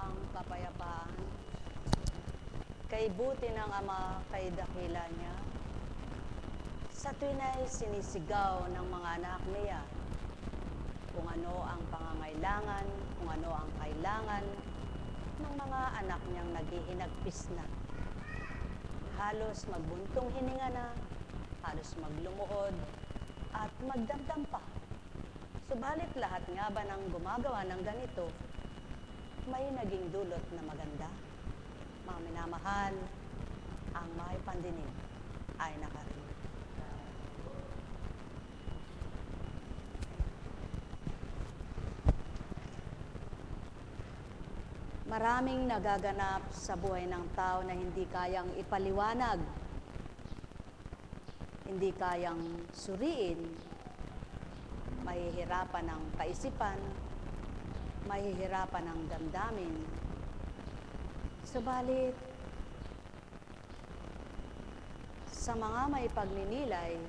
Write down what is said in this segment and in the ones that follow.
ang kapayapaan. Kay buti ng Ama, kay dakila niya. Sa tuwina'y sinisigaw ng mga anak niya kung ano ang pangangailangan, kung ano ang kailangan ng mga anak niyang nag-iinagpis na. Halos magbuntong hininga na, halos maglumuhod, at magdamdam pa. Subalit lahat nga ba ng gumagawa ng ganito, may naging dulot na maganda? Mga minamahal, ang may pandinig ay nakarinig. Maraming nagaganap sa buhay ng tao na hindi kayang ipaliwanag, hindi kayang suriin, mahihirapan ng kaisipan, mahihirapan ng damdamin. Subalit, sa mga may pagninilay,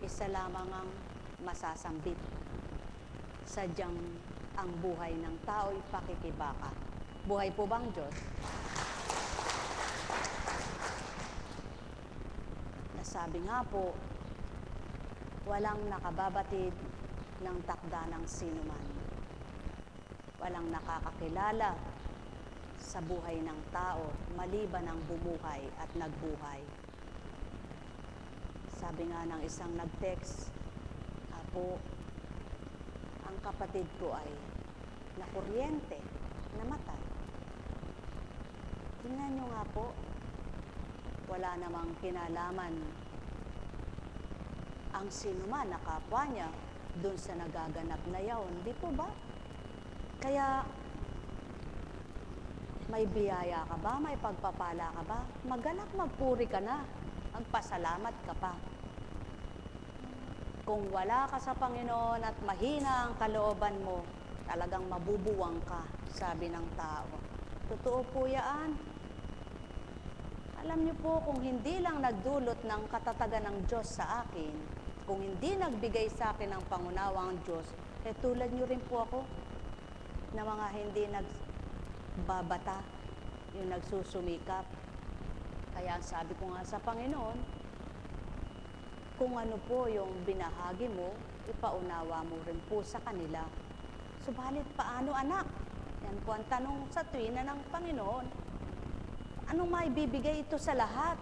isa lamang ang masasambit. Sadyang ang buhay ng tao'y pakikibaka. Buhay po bang Diyos? Nasabi nga po, walang nakababatid ng takda ng sinuman. Walang nakakakilala sa buhay ng tao maliban ang bumuhay at nagbuhay. Sabi nga ng isang nag-text, Apo, ang kapatid ko ay nakuryente, namatay. Tingnan nyo nga po, wala namang kinalaman ang sinuman na kapwa niya dun sa nagaganap na yaon. Di po ba? Kaya, may biyaya ka ba? May pagpapala ka ba? Maganap, magpuri ka na. Magpasalamat ka pa. Kung wala ka sa Panginoon at mahina ang kalooban mo, talagang mabubuwang ka, sabi ng tao. Totoo po yan. Alam niyo po, kung hindi lang nagdulot ng katatagan ng Diyos sa akin, kung hindi nagbigay sa akin ng pangunawa ang Diyos, tulad niyo rin po ako, na mga hindi nagbabata, yung nagsusumikap. Kaya sabi ko nga sa Panginoon, kung ano po yung binahagi mo, ipaunawa mo rin po sa kanila. Subalit paano anak? Yan po ang tanong sa tuwina ng Panginoon. Anong maibibigay ito sa lahat?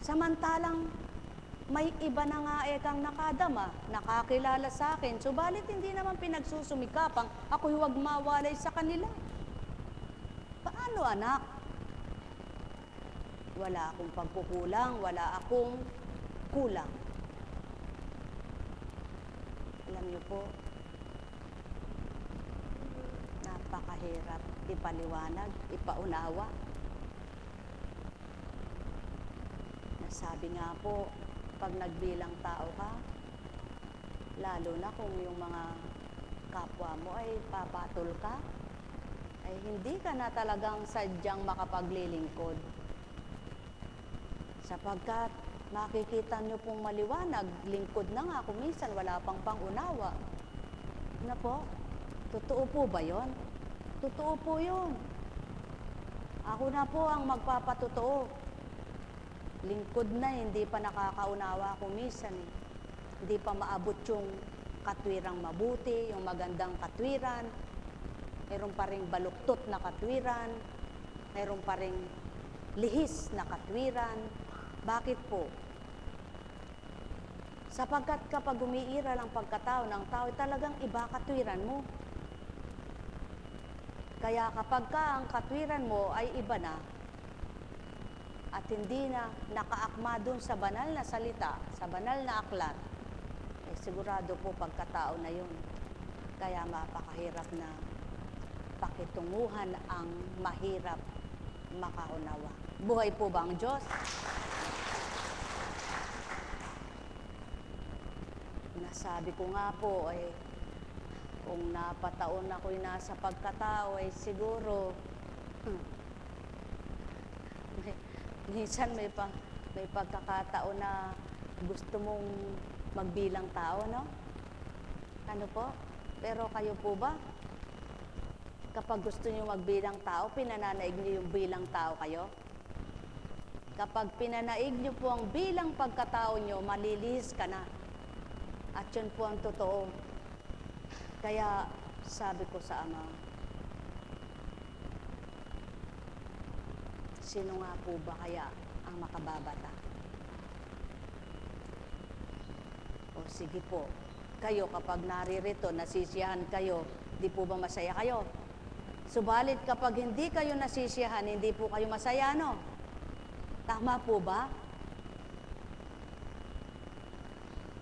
Samantalang may iba na nga kang nakadama, nakakilala sa akin, subalit hindi naman pinagsusumikapang ako'y huwag mawalay sa kanila. Paano anak? Wala akong pagkukulang, wala akong kulang. Alam niyo po, napakahirap ipaliwanag, ipaunawa. Nasabi nga po, pag nagbilang tao ka, lalo na kung yung mga kapwa mo ay papatol ka, ay hindi ka na talagang sadyang makapaglilingkod. Sapagkat makikita nyo pong maliwanag, lingkod na nga, kung minsan wala pang pangunawa. Na po? Totoo po ba yon? Totoo po yun. Ako na po ang magpapatotoo. Lingkod na, hindi pa nakakaunawa kung minsan. Hindi pa maabot yung katwirang mabuti, yung magandang katwiran. Mayroon pa ring baluktot na katwiran. Mayroon pa ring lihis na katwiran. Bakit po? Sapagkat kapag umiiral ang pagkatao ng tao, talagang iba katwiran mo. Kaya kapag ang katwiran mo ay iba na, at hindi na nakaakma dun sa banal na salita, sa banal na aklat, sigurado po pagkatao na yun. Kaya mapakahirap na pakitunguhan ang mahirap makaunawa. Buhay po ba ang Diyos? Nasabi ko nga po, kung napataon ako'y nasa pagkatao, siguro, minsan may pagkakataon na gusto mong magbilang tao, no? Ano po? Pero kayo po ba? Kapag gusto niyo magbilang tao, pinananaig niyo yung bilang tao kayo. Kapag pinanaig niyo po ang bilang pagkatao niyo, malilihis ka na. At yun po ang totoo. Kaya sabi ko sa Ama, sino nga po ba kaya ang makababata? O sige po, kayo kapag naririto, nasisiyahan kayo, di po ba masaya kayo? Subalit kapag hindi kayo nasisiyahan, hindi po kayo masaya, no? Tama po ba?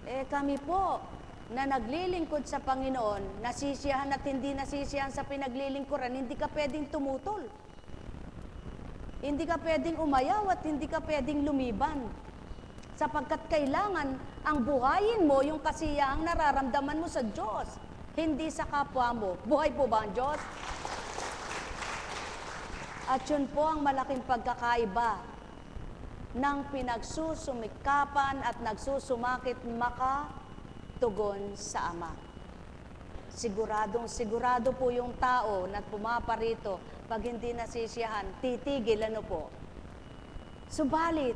Kami po na naglilingkod sa Panginoon, nasisiyahan at hindi nasisiyahan sa pinaglilingkuran, hindi ka pwedeng tumutol. Hindi ka pwedeng umayaw at hindi ka pwedeng lumiban. Sapagkat kailangan ang buhayin mo yung kasiyahang nararamdaman mo sa Diyos, hindi sa kapwa mo. Buhay po ba ang Diyos? At yun po ang malaking pagkakaiba ng pinagsusumikapan at nagsusumakit makatugon sa Ama. Siguradong sigurado po yung tao na pumaparito, pag hindi nasisiyahan, titigil, ano po. Subalit,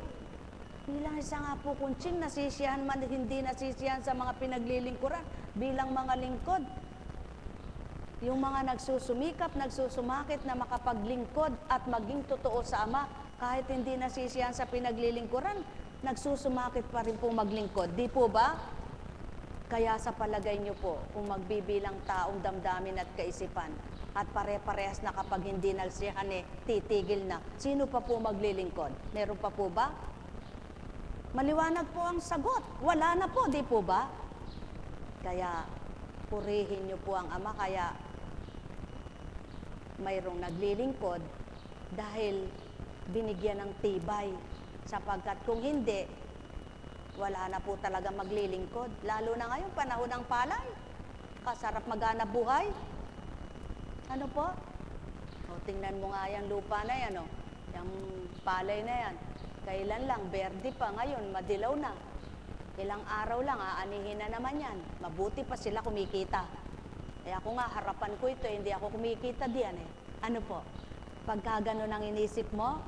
bilang isa nga po kuntsing nasisiyahan man hindi nasisiyahan sa mga pinaglilingkuran, bilang mga lingkod, yung mga nagsusumikap, nagsusumakit na makapaglingkod at maging totoo sa Ama, kahit hindi nasisiyahan sa pinaglilingkuran, nagsusumakit pa rin po maglingkod. Di po ba? Kaya sa palagay niyo po, kung magbibilang taong damdamin at kaisipan, at pare-parehas na kapag hindi nagsiyahan titigil na, sino pa po maglilingkod? Meron pa po ba? Maliwanag po ang sagot. Wala na po, di po ba? Kaya, purihin niyo po ang Ama, kaya mayroong naglilingkod dahil binigyan ng tibay. Sapagkat kung hindi, wala na po talaga maglilingkod. Lalo na ngayon, panahon ng palay. Kasarap maghanap buhay. Ano po? O, tingnan mo nga yung lupa na yan, o. Yung palay na yan. Kailan lang, berde pa, ngayon, madilaw na. Ilang araw lang, aanihin na naman yan. Mabuti pa sila kumikita. Eh ako nga, harapan ko ito, hindi ako kumikita diyan eh. Ano po? Pagka gano'n ang inisip mo,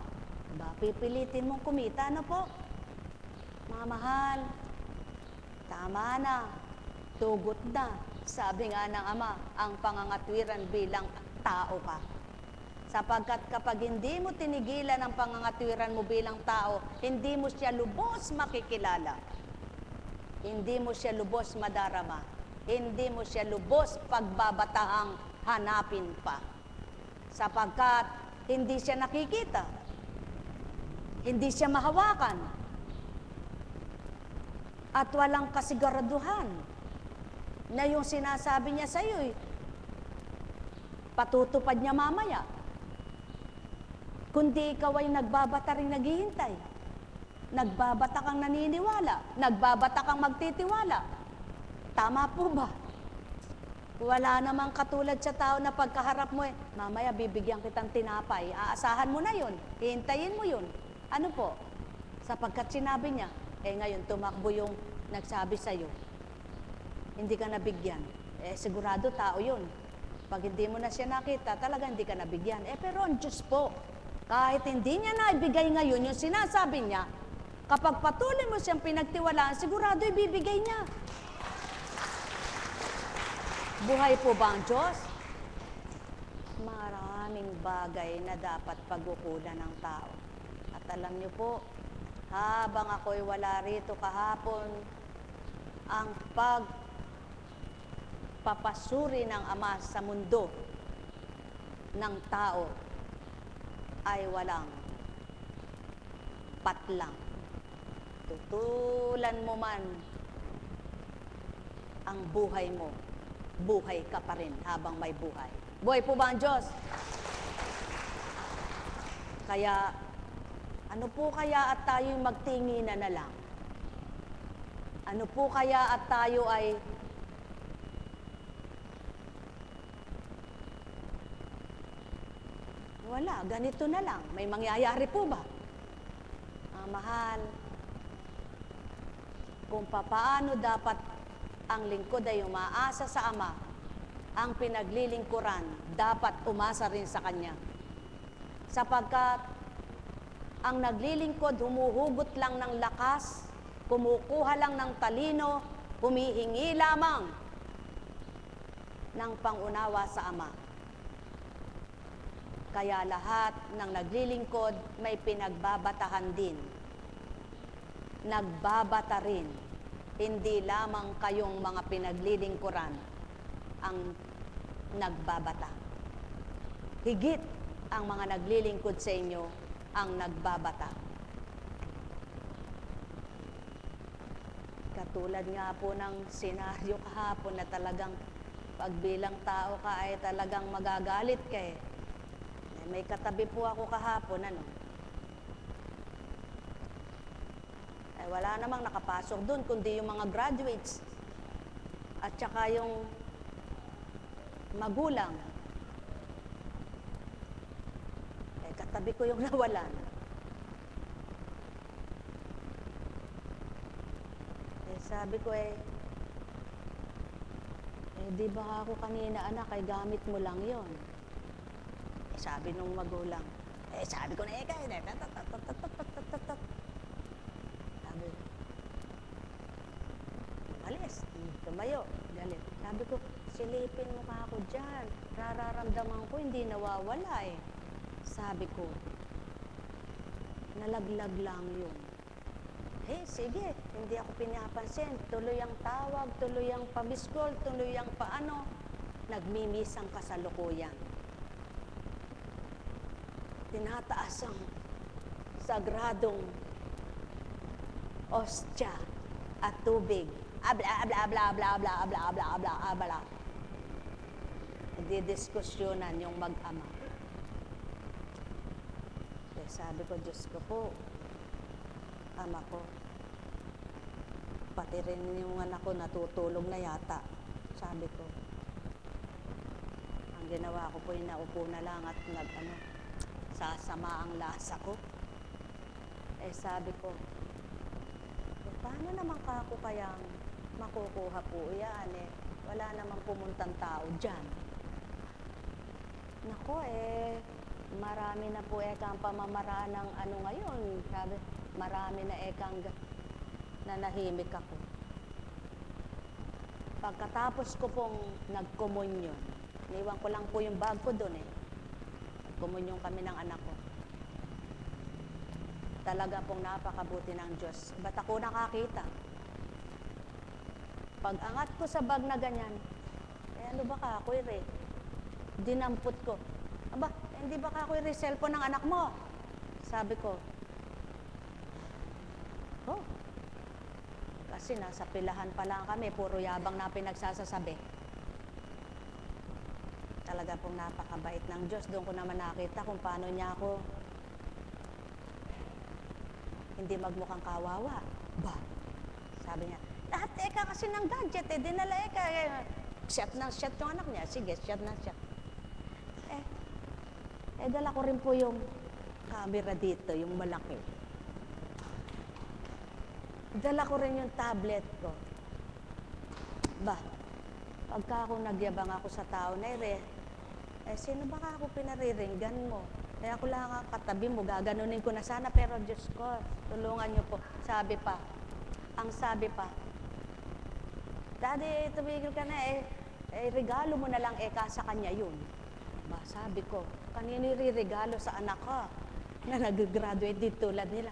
ba, pipilitin mong kumita, ano po? Mga mahal, tama na, tugot na. Sabi nga ng Ama, ang pangangatwiran bilang tao ka. Sapagkat kapag hindi mo tinigilan ang pangangatwiran mo bilang tao, hindi mo siya lubos makikilala. Hindi mo siya lubos madarama. Hindi mo siya lubos pagbabatahang hanapin pa. Sapagkat hindi siya nakikita. Hindi siya mahawakan. At walang kasiguraduhan na yung sinasabi niya sa iyo, patutupad niya mamaya. Kundi ikaw ay nagbabata rin naghihintay. Nagbabata kang naniniwala. Nagbabata kang magtitiwala. Tama po ba? Wala namang katulad sa tao na pagkaharap mo mamaya bibigyan kitang tinapay. Aasahan mo na yun. Hihintayin mo yun. Ano po? Sapagkat sinabi niya, ngayon tumakbo yung nagsabi sa'yo. Hindi ka nabigyan. Sigurado tao yun. Pag hindi mo na siya nakita, talaga hindi ka nabigyan. Pero ang Diyos po, kahit hindi niya naibigay ngayon yung sinasabi niya, kapag patuloy mo siyang pinagtiwalaan, sigurado ibibigay niya. Buhay po ba ang Diyos? Maraming bagay na dapat pagkukulan ng tao. At alam niyo po, habang ako'y wala rito kahapon, ang pagpapasuri ng Ama sa mundo ng tao ay walang patlang. Tutulan mo man ang buhay mo, buhay ka pa rin habang may buhay. Buhay po ba ang Diyos? Kaya, ano po kaya at tayo'y magtinginan na lang? Ano po kaya at tayo ay wala, ganito na lang. May mangyayari po ba? Mahal, kung papaano dapat ang lingkod ay umaasa sa Ama ang pinaglilingkuran dapat umasa rin sa Kanya. Sapagkat ang naglilingkod humuhugot lang ng lakas, kumukuha lang ng talino, humihingi lamang ng pangunawa sa Ama. Kaya lahat ng naglilingkod may pinagbabatahan din. Nagbabata rin. Hindi lamang kayong mga pinaglilingkuran ang nagbabata. Higit ang mga naglilingkod sa inyo ang nagbabata. Katulad nga po ng senaryo kahapon na talagang pag bilang tao ka ay talagang magagalit ka eh. May katabi po ako kahapon, ay wala namang nakapasok doon, kundi yung mga graduates at saka yung magulang. Katabi ko yung nawalan. Sabi ko di ba ako kanina anak, ay gamit mo lang yon. Sabi nung magulang, sabi ko na sabi, alis, tumayo, galit. Sabi ko, silipin mo ka ako dyan. Nararamdaman ko, hindi nawawala eh. Sabi ko, nalaglag lang yun. Sige, hindi ako pinapansin. Tuloy ang tawag, tuloy ang pamiskol, tuloy ang paano. Nagmimis ang kasalukuyan. Tinataas ang sagradong ostya at tubig. Abla, abla, abla, abla, abla, abla, abla, abla, abla. Didiskusyonan yung mag-ama. Sabi ko, Diyos ko po, ama ko, pati rin yung anak ko natutulog na yata. Sabi ko, ang ginawa ko po, inaupo na lang at sasama ang lasa ko. Sabi ko, paano naman kako kayang makukuha po yan wala namang pumuntang tao dyan. Nako marami na po ekang pamamaraan ng ngayon. Sabi, marami na ekang nanahimik ako. Pagkatapos ko pong nagkomunyon, iniwan ko lang po yung bag ko doon Nagkomunyon kami ng anak ko. Talaga pong napakabuti ng Diyos. Ba't ako nakakita? Pag angat ko sa bag na ganyan, ano ba ka ako dinampot ko. Aba, hindi ba ka ako cellphone ng anak mo? Sabi ko, kasi nasa pilahan pa lang kami, puro yabang na pinagsasasabi. Talaga pong napakabait ng Diyos. Doon ko naman nakita kung paano niya ako hindi magmukhang kawawa. Ba? Sabi niya, lahat kasi ng gadget dinala shot ng shot yung anak niya. Sige, shot ng shot. Dala ko rin po yung camera dito, yung malaki. Dala ko rin yung tablet ko. Ba, pagka ako nagyabang ako sa tao na sino ba ako pinariringgan mo? Ako lang ang katabi mo, gaganunin ko na sana, pero Diyos ko, tulungan niyo po. Sabi pa, Daddy, tumigil ka na regalo mo na lang sa kanya yun. Ba, sabi ko, kanino ririgalo sa anak ko na nag-graduate din tulad nila?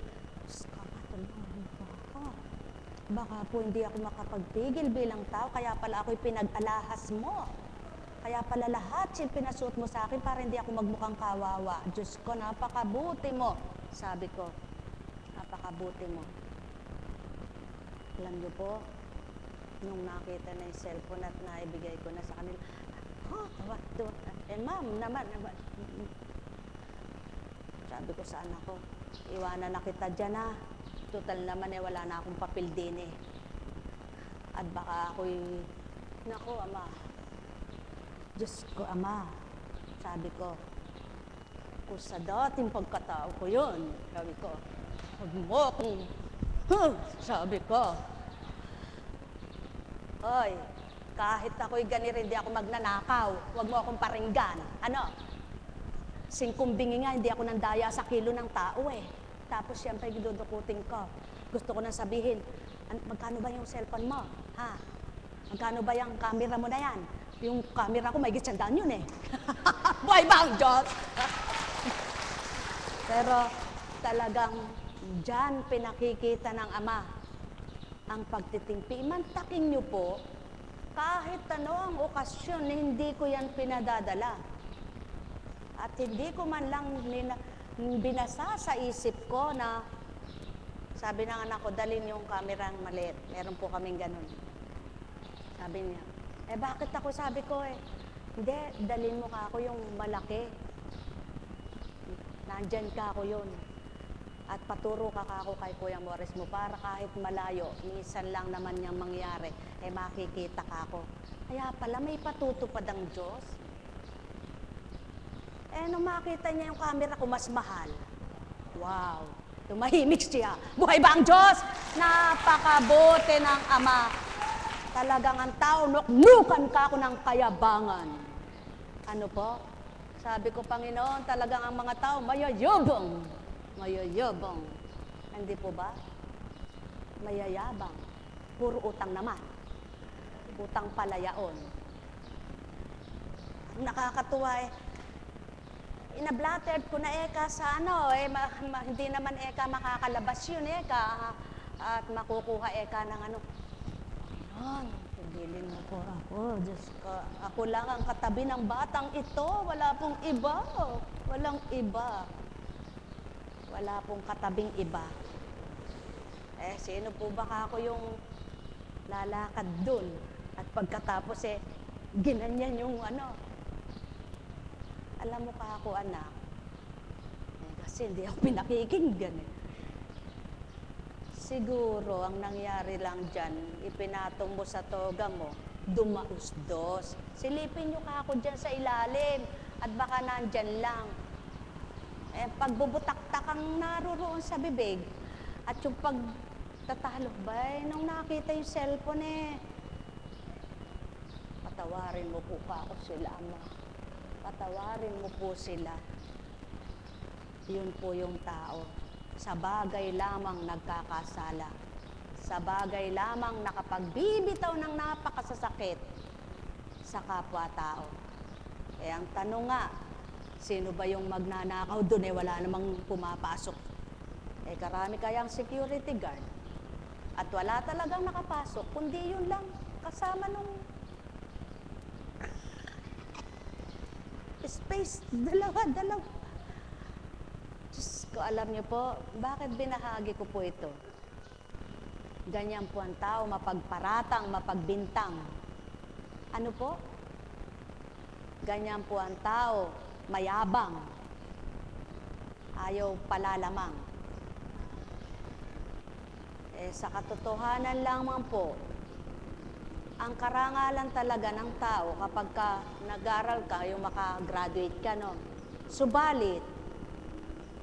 Baka po hindi ako makapagpigil bilang tao, kaya pala ako'y pinag-alahas mo. Kaya pala lahat yung pinasuot mo sa akin para hindi ako magmukhang kawawa. Diyos ko, napakabuti mo. Sabi ko, napakabuti mo. Alam niyo po, nung nakita na yung cellphone at naibigay ko na sa kanila, ma'am, naman. Sabi ko sa anak ko, iwanan na kita dyan Total naman wala na akong papel din At baka ako'y, nako ama, Diyos ko ama, sabi ko, kung sa dating pagkatao ko yun, sabi ko, huwag mo akong, sabi ko, oy, Kahit ako'y ganir, hindi ako magnanakaw. Huwag mo akong paringgan. Ano? Singkumbingi nga, hindi ako nandaya sa kilo ng tao eh. Tapos siyempre, gidudukutin ko. Gusto ko nang sabihin, magkano ba yung cellphone mo? Ha? Magkano ba yung camera mo na yan? Yung camera ko, may gitsandaan yun eh. Buhay ba ang Diyos? Pero talagang dyan pinakikita ng Ama ang pagtitimpi. Mantakin niyo po, kahit ano ang okasyon, hindi ko yan pinadadala. At hindi ko man lang binasa sa isip ko na sabi ng anak ko, dalhin yung kamerang maliit. Meron po kaming ganun. Sabi niya, bakit ako? Sabi ko hindi, dalhin mo ka ako yung malaki. Nandyan ka ako yun. At paturo ka ako kay Kuya Morris mo para kahit malayo, minsan lang naman niyang mangyari, makikita ka ako. Kaya pala may patutupad ang Diyos. Nung makita niya yung camera ko, mas mahal. Wow! Tumahimik siya. Buhay ba ang Diyos? Napakabuti ng Ama. Talagang ang tao, nuknukan ka ako ng kayabangan. Ano po? Sabi ko, Panginoon, talagang ang mga tao, mayayabang. Mayayabang. Hindi po ba? Mayayabang. Puro utang naman. Utang palayaon. Nakakatuwa inablattered ko na sa hindi naman makakalabas yun at makukuha ng ano. Ayun, pagilin mo po ako, Diyos ko. Ako lang ang katabi ng batang ito, wala pong iba. Walang iba. Wala pong katabing iba. Sino po ba ako yung lalakad dun? At pagkatapos ginanyan yung ano. Alam mo ka ako, anak, kasi hindi ako pinakikinggan Siguro, ang nangyari lang dyan, ipinatong mo sa toga mo, dumausdos. Silipin nyo ka ako dyan sa ilalim, at baka nandyan lang. Pagbubutaktak ang naroon sa bibig, at yung pagtatalokbay, nung nakita yung cellphone patawarin mo po pa ako sila, Ama. Patawarin mo po sila. Yun po yung tao. Sa bagay lamang nagkakasala. Sa bagay lamang nakapagbibitaw ng napakasasakit sa kapwa-tao. Ang tanong nga, sino ba yung magnanakaw doon? Wala namang pumapasok. Karami kayang security guard. At wala talagang nakapasok, kundi yun lang, kasama nung space, dalawa. Diyos ko, alam niyo po, bakit binahagi ko po ito? Ganyan po ang tao, mapagparatang, mapagbintang. Ano po? Ganyan po ang tao, mayabang. Ayaw palalamang. Sa katotohanan lamang po, ang karangalan talaga ng tao kapag nag-aral ka, yung makagraduate ka, no? Subalit,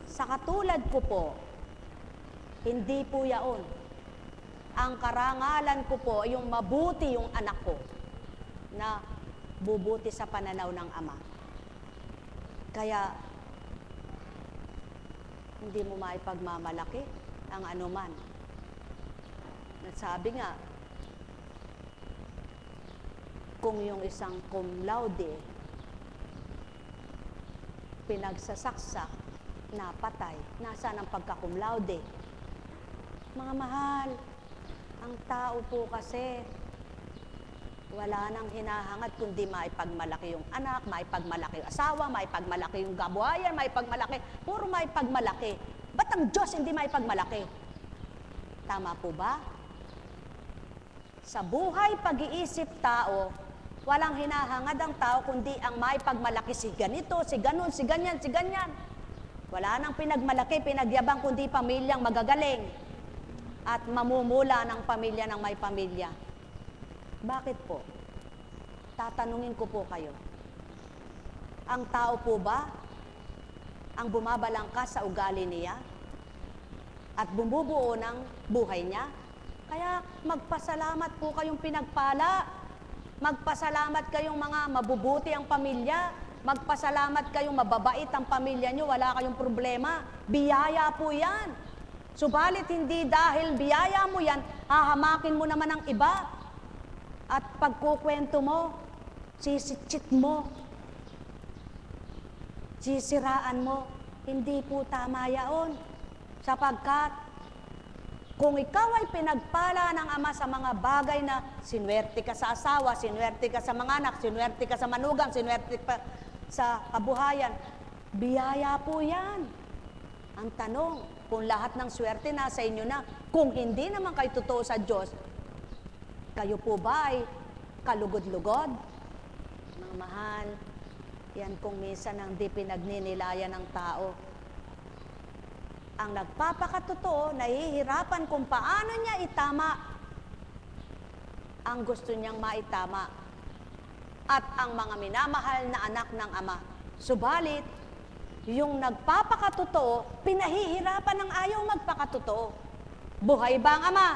sa katulad ko po, hindi po yaon. Ang karangalan ko po, yung mabuti yung anak ko, na bubuti sa pananaw ng Ama. Kaya, hindi mo maipagmamalaki ang anuman. Sabi nga, kung yung isang cum laude pinagsasaksak, napatay, nasaan ang pagka-cum laude? Mga mahal, ang tao po kasi wala nang hinahangad kundi maipagmalaki yung anak, maipagmalaki yung asawa, maipagmalaki yung gabuhayan, maipagmalaki, puro maipagmalaki. Ba't ang Diyos hindi maipagmalaki? Tama po ba? Sa buhay pag-iisip tao, walang hinahangad ang tao kundi ang maipagmalaki si ganito, si ganon, si ganyan, si ganyan. Wala nang pinagmalaki, pinagyabang kundi pamilyang magagaling at mamumula ng pamilya ng may pamilya. Bakit po? Tatanungin ko po kayo. Ang tao po ba ang bumabalangkas sa ugali niya at bumubuo ng buhay niya? Kaya magpasalamat po kayong pinagpala Magpasalamat kayong mga mabubuti ang pamilya. Magpasalamat kayong mababait ang pamilya nyo. Wala kayong problema. Biyaya po yan. Subalit hindi dahil biyaya mo yan, hahamakin mo naman ang iba. At pagkukwento mo, sisitsit mo, sisiraan mo. Hindi po tama yaon. Sapagkat kung ikaw ay pinagpala ng Ama sa mga bagay na sinwerte ka sa asawa, sinwerte ka sa mga anak, sinwerte ka sa manugang, sinwerte ka sa kabuhayan, biyaya po yan. Ang tanong, kung lahat ng swerte nasa inyo na, kung hindi naman kayo totoo sa Diyos, kayo po ba ay kalugod-lugod? Mga mahal, yan kung minsan ang di pinagninilayan ng tao. Ang nagpapakatotoo, nahihirapan kung paano niya itama ang gusto niyang maitama at ang mga minamahal na anak ng Ama. Subalit, yung nagpapakatotoo, pinahihirapan ng ayaw magpakatotoo. Buhay ba ang Ama?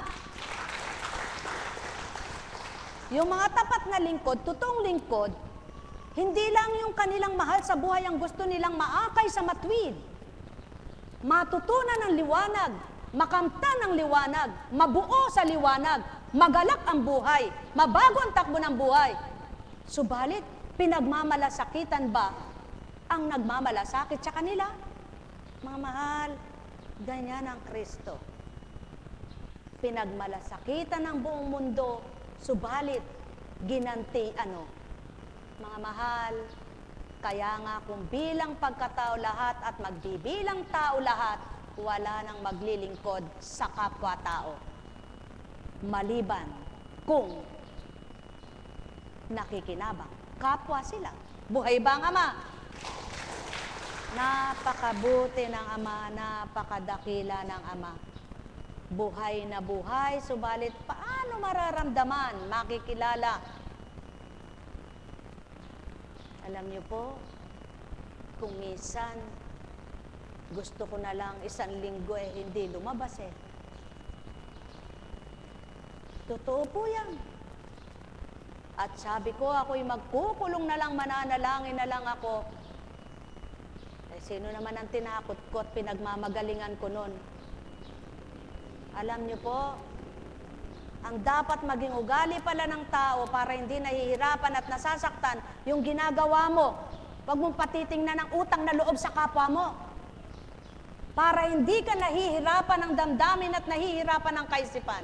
Yung mga tapat na lingkod, totoong lingkod, hindi lang yung kanilang mahal sa buhay ang gusto nilang maakay sa matuwid. Matutunan ng liwanag, makamta ng liwanag, mabuo sa liwanag, magalak ang buhay, mabago ang takbo ng buhay. Subalit, pinagmamalasakitan ba ang nagmamalasakit sa kanila? Mga mahal, ganyan ang Kristo. Pinagmalasakitan ng buong mundo, subalit, ginanti Mga mahal, kaya nga kung bilang pagkatao lahat at magbibilang tao lahat, wala nang maglilingkod sa kapwa-tao. Maliban kung nakikinabang, kapwa sila. Buhay ba ang Ama? Napakabuti ng Ama, napakadakila ng Ama. Buhay na buhay, subalit paano mararamdaman, makikilala? Alam niyo po, kung minsan, gusto ko na lang isang linggo hindi lumabas Totoo po yan. At sabi ko, ako'y magkukulong na lang, mananalangin na lang ako. Sino naman ang tinakot ko at pinagmamagalingan ko nun? Alam niyo po, ang dapat maging ugali pala ng tao para hindi nahihirapan at nasasaktan yung ginagawa mo. Huwag mong patitingnan ng utang na loob sa kapwa mo. Para hindi ka nahihirapan ng damdamin at nahihirapan ng kaisipan.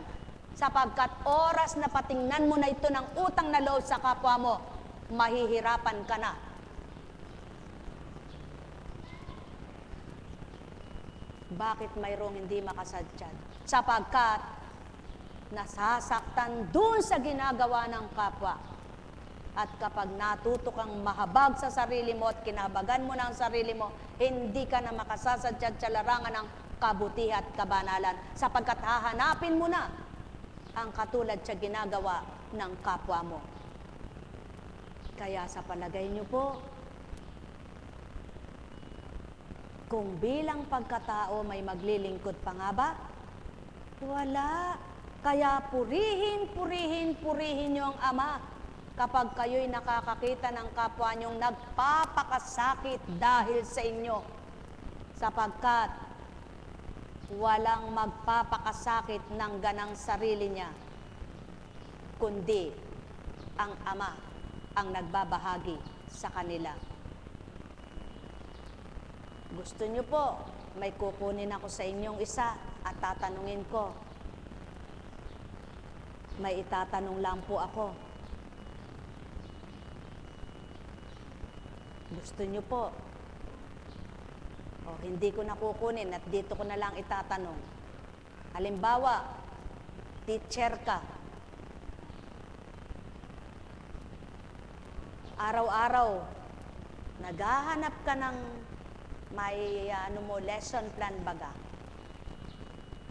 Sapagkat oras na patingnan mo na ito ng utang na loob sa kapwa mo, mahihirapan ka na. Bakit mayroong hindi makasadyad? Sapagkat nasasaktan dun sa ginagawa ng kapwa. At kapag natuto kang mahabag sa sarili mo at kinabagan mo na ang sarili mo, hindi ka na makasasadyad sa larangan ng kabutihan at kabanalan, sapagkat hahanapin mo na ang katulad sa ginagawa ng kapwa mo. Kaya sa palagay niyo po, kung bilang pagkatao may maglilingkod pa nga ba? Wala. Kaya purihin niyo ang Ama kapag kayo'y nakakakita ng kapwa niyong nagpapakasakit dahil sa inyo. Sapagkat walang magpapakasakit ng ganang sarili niya, kundi ang Ama ang nagbabahagi sa kanila. Gusto niyo po, may kukunin ako sa inyong isa at tatanungin ko. May itatanong lang po ako. Gusto niyo po? O hindi ko na kukunin at dito ko na lang itatanong. Halimbawa, teacher ka. Araw-araw, naghahanap ka ng may lesson plan baga.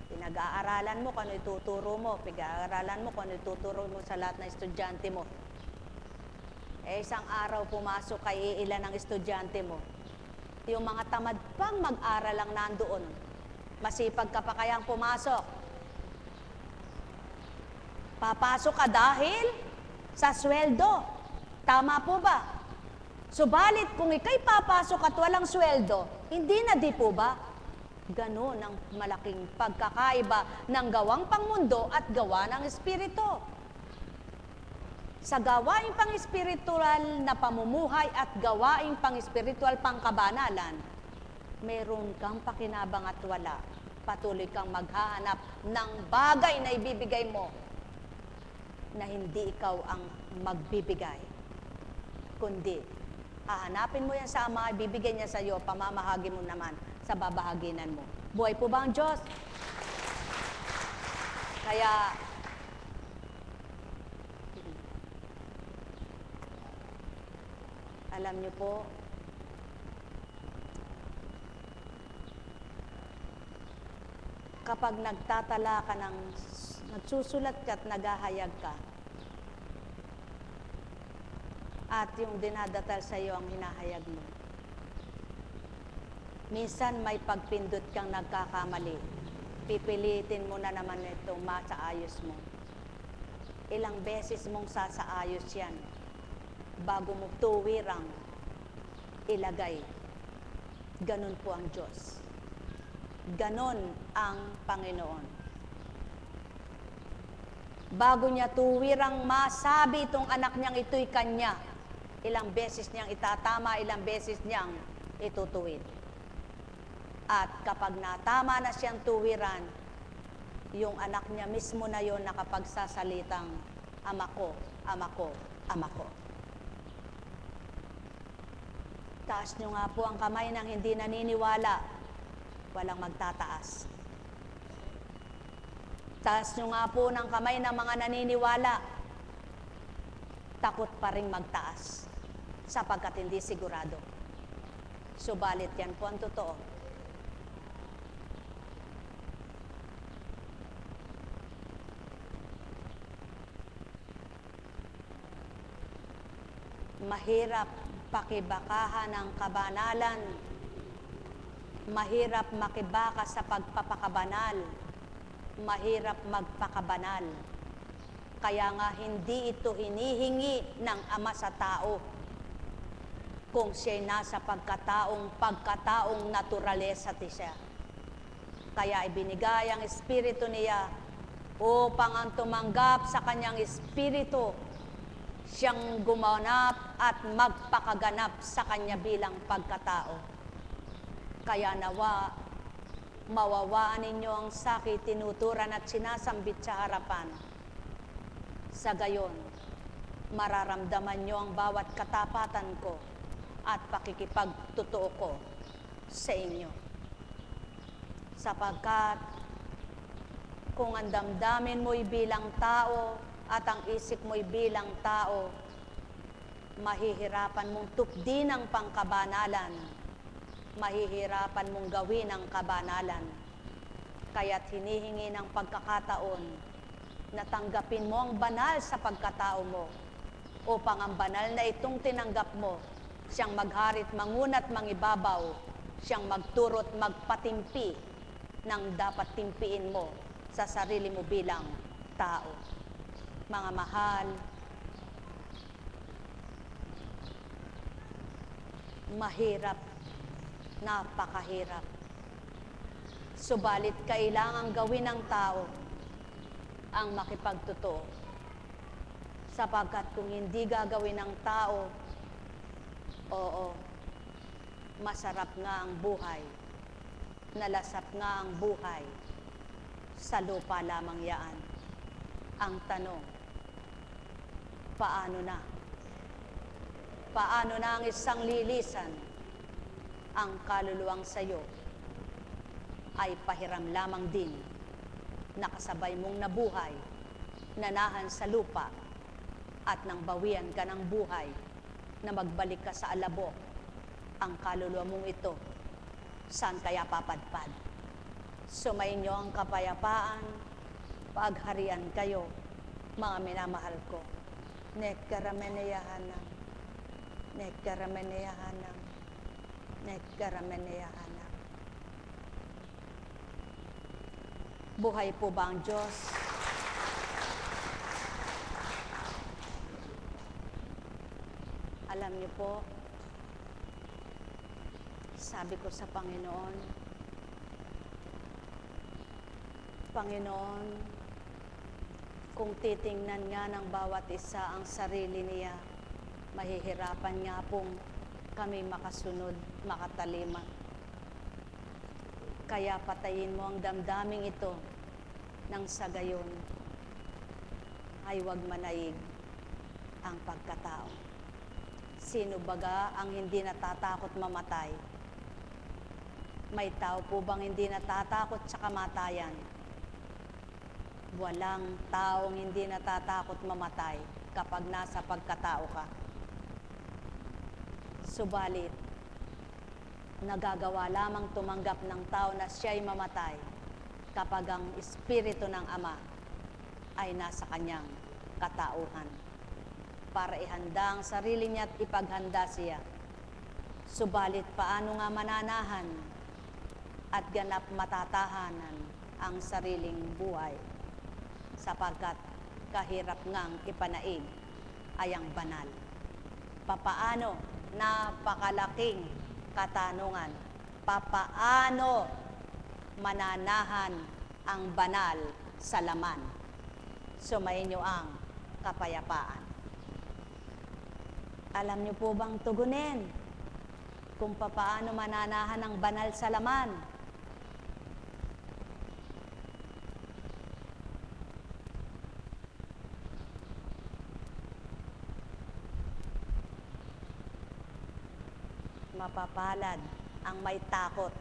Pinag-aaralan mo kung ano ituturo mo, pinag-aaralan mo kung ano ituturo mo sa lahat ng estudyante mo. Isang araw pumasok kay ilan ng estudyante mo. Yung mga tamad pang mag-aral lang nandoon. Masipag ka pa kayang pumasok. Papasok ka dahil Sa sweldo. Tama po ba? Subalit kung ikay papasok at walang sweldo, hindi na di po ba? Ganon ang malaking pagkakaiba ng gawang pangmundo at gawa ng espiritu. Sa gawaing pang-espiritual na pamumuhay at gawaing pang-espiritual pangkabanalan, meron kang pakinabang at wala. Patuloy kang maghahanap ng bagay na ibibigay mo na hindi ikaw ang magbibigay, kundi hahanapin mo yan sa Ama, ibibigay niya sa iyo, pamamahagi mo naman sa babahaginan mo. Buhay po ba ang Diyos? Kaya, alam niyo po, kapag nagtatala ka ng, nagsusulat ka at naghahayag ka, at yung dinadatal sa iyo ang hinahayag mo, minsan may pagpindot kang nagkakamali, pipilitin mo na naman ito masaayos mo. Ilang beses mong sasaayos yan bago mo tuwirang ilagay. Ganon po ang Diyos. Ganon ang Panginoon. Bago niya tuwirang masabi itong anak niyang ito'y kanya, ilang beses niyang itatama, ilang beses niyang itutuwid. At kapag natama na siyang tuwiran, yung anak niya mismo na yon nakapagsasalitang, Ama ko, Ama ko, Ama ko. Taas niyo nga po ang kamay ng hindi naniniwala, walang magtataas. Taas niyo nga po ng kamay ng mga naniniwala, takot pa rin magtaas, sapagkat hindi sigurado. Subalit yan po ang totoo. Mahirap pakibakahan ng kabanalan. Mahirap makibaka sa pagpapakabanal. Mahirap magpakabanal. Kaya nga hindi ito hinihingi ng Ama sa tao kung siya'y nasa pagkataong naturalesa siya. Kaya ibinigay ang Espiritu niya upang ang tumanggap sa kanyang Espiritu siyang gumanap at magpakaganap sa kanya bilang pagkatao. Kaya nawa, mawawaan ninyo ang sakit, tinuturan at sinasambit sa harapan. Sa gayon, mararamdaman nyo ang bawat katapatan ko at pakikipagtotoo ko sa inyo. Sapagkat kung ang damdamin mo'y bilang tao at ang isip mo'y bilang tao, mahihirapan mong tupdin ang pangkabanalan, mahihirapan mong gawin ang kabanalan. Kaya't hinihingi ng pagkakataon na tanggapin mo ang banal sa pagkatao mo, upang ang banal na itong tinanggap mo, siyang magharit, mangunat, mangibabaw, siyang magturo't magpatimpi ng dapat timpiin mo sa sarili mo bilang tao. Mga mahal, mahirap, napakahirap. Subalit kailangang gawin ng tao ang makipagtotoo. Sapagkat kung hindi gagawin ng tao, oo, masarap nga ang buhay, nalasap nga ang buhay, sa lupa lamang yaan. Ang tanong, paano na? Paano na ang isang lilisan? Ang kaluluwang sayo ay pahiram lamang din, nakasabay mong nabuhay, nanahan sa lupa, at nang bawian ka ng buhay, na magbalik ka sa alabok, ang kaluluwa mong ito, saan kaya papadpad? Sumayin niyo ang kapayapaan, pagharian kayo, mga minamahal ko. Nekkarameneyahanam, nekkarameneyahanam, nekkarameneyahanam. Buhay po ba ang Diyos? Alam niyo po, sabi ko sa Panginoon, Panginoon, kung titingnan nga ng bawat isa ang sarili niya, mahihirapan nga pong kami makasunod, makatalima. Kaya patayin mo ang damdaming ito nang sa gayon ay huwag manaig ang pagkatao. Sino baga ang hindi natatakot mamatay? May tao po bang hindi natatakot sa kamatayan? Walang taong hindi natatakot mamatay kapag nasa pagkatao ka. Subalit, nagagawa lamang tumanggap ng tao na siya'y mamatay kapag ang Espiritu ng Ama ay nasa kanyang katauhan para ihanda ang sarili niya at ipaghanda siya. Subalit, paano nga mananahan at ganap matatahanan ang sariling buhay? Sapagkat kahirap ngang ipanaig ay ang banal. Papaano? Napakalaking katanungan. Papaano mananahan ang banal sa laman? Sumayin niyo ang kapayapaan. Alam niyo po bang tugunin kung papaano mananahan ang banal sa laman? Mapapalad ang may takot.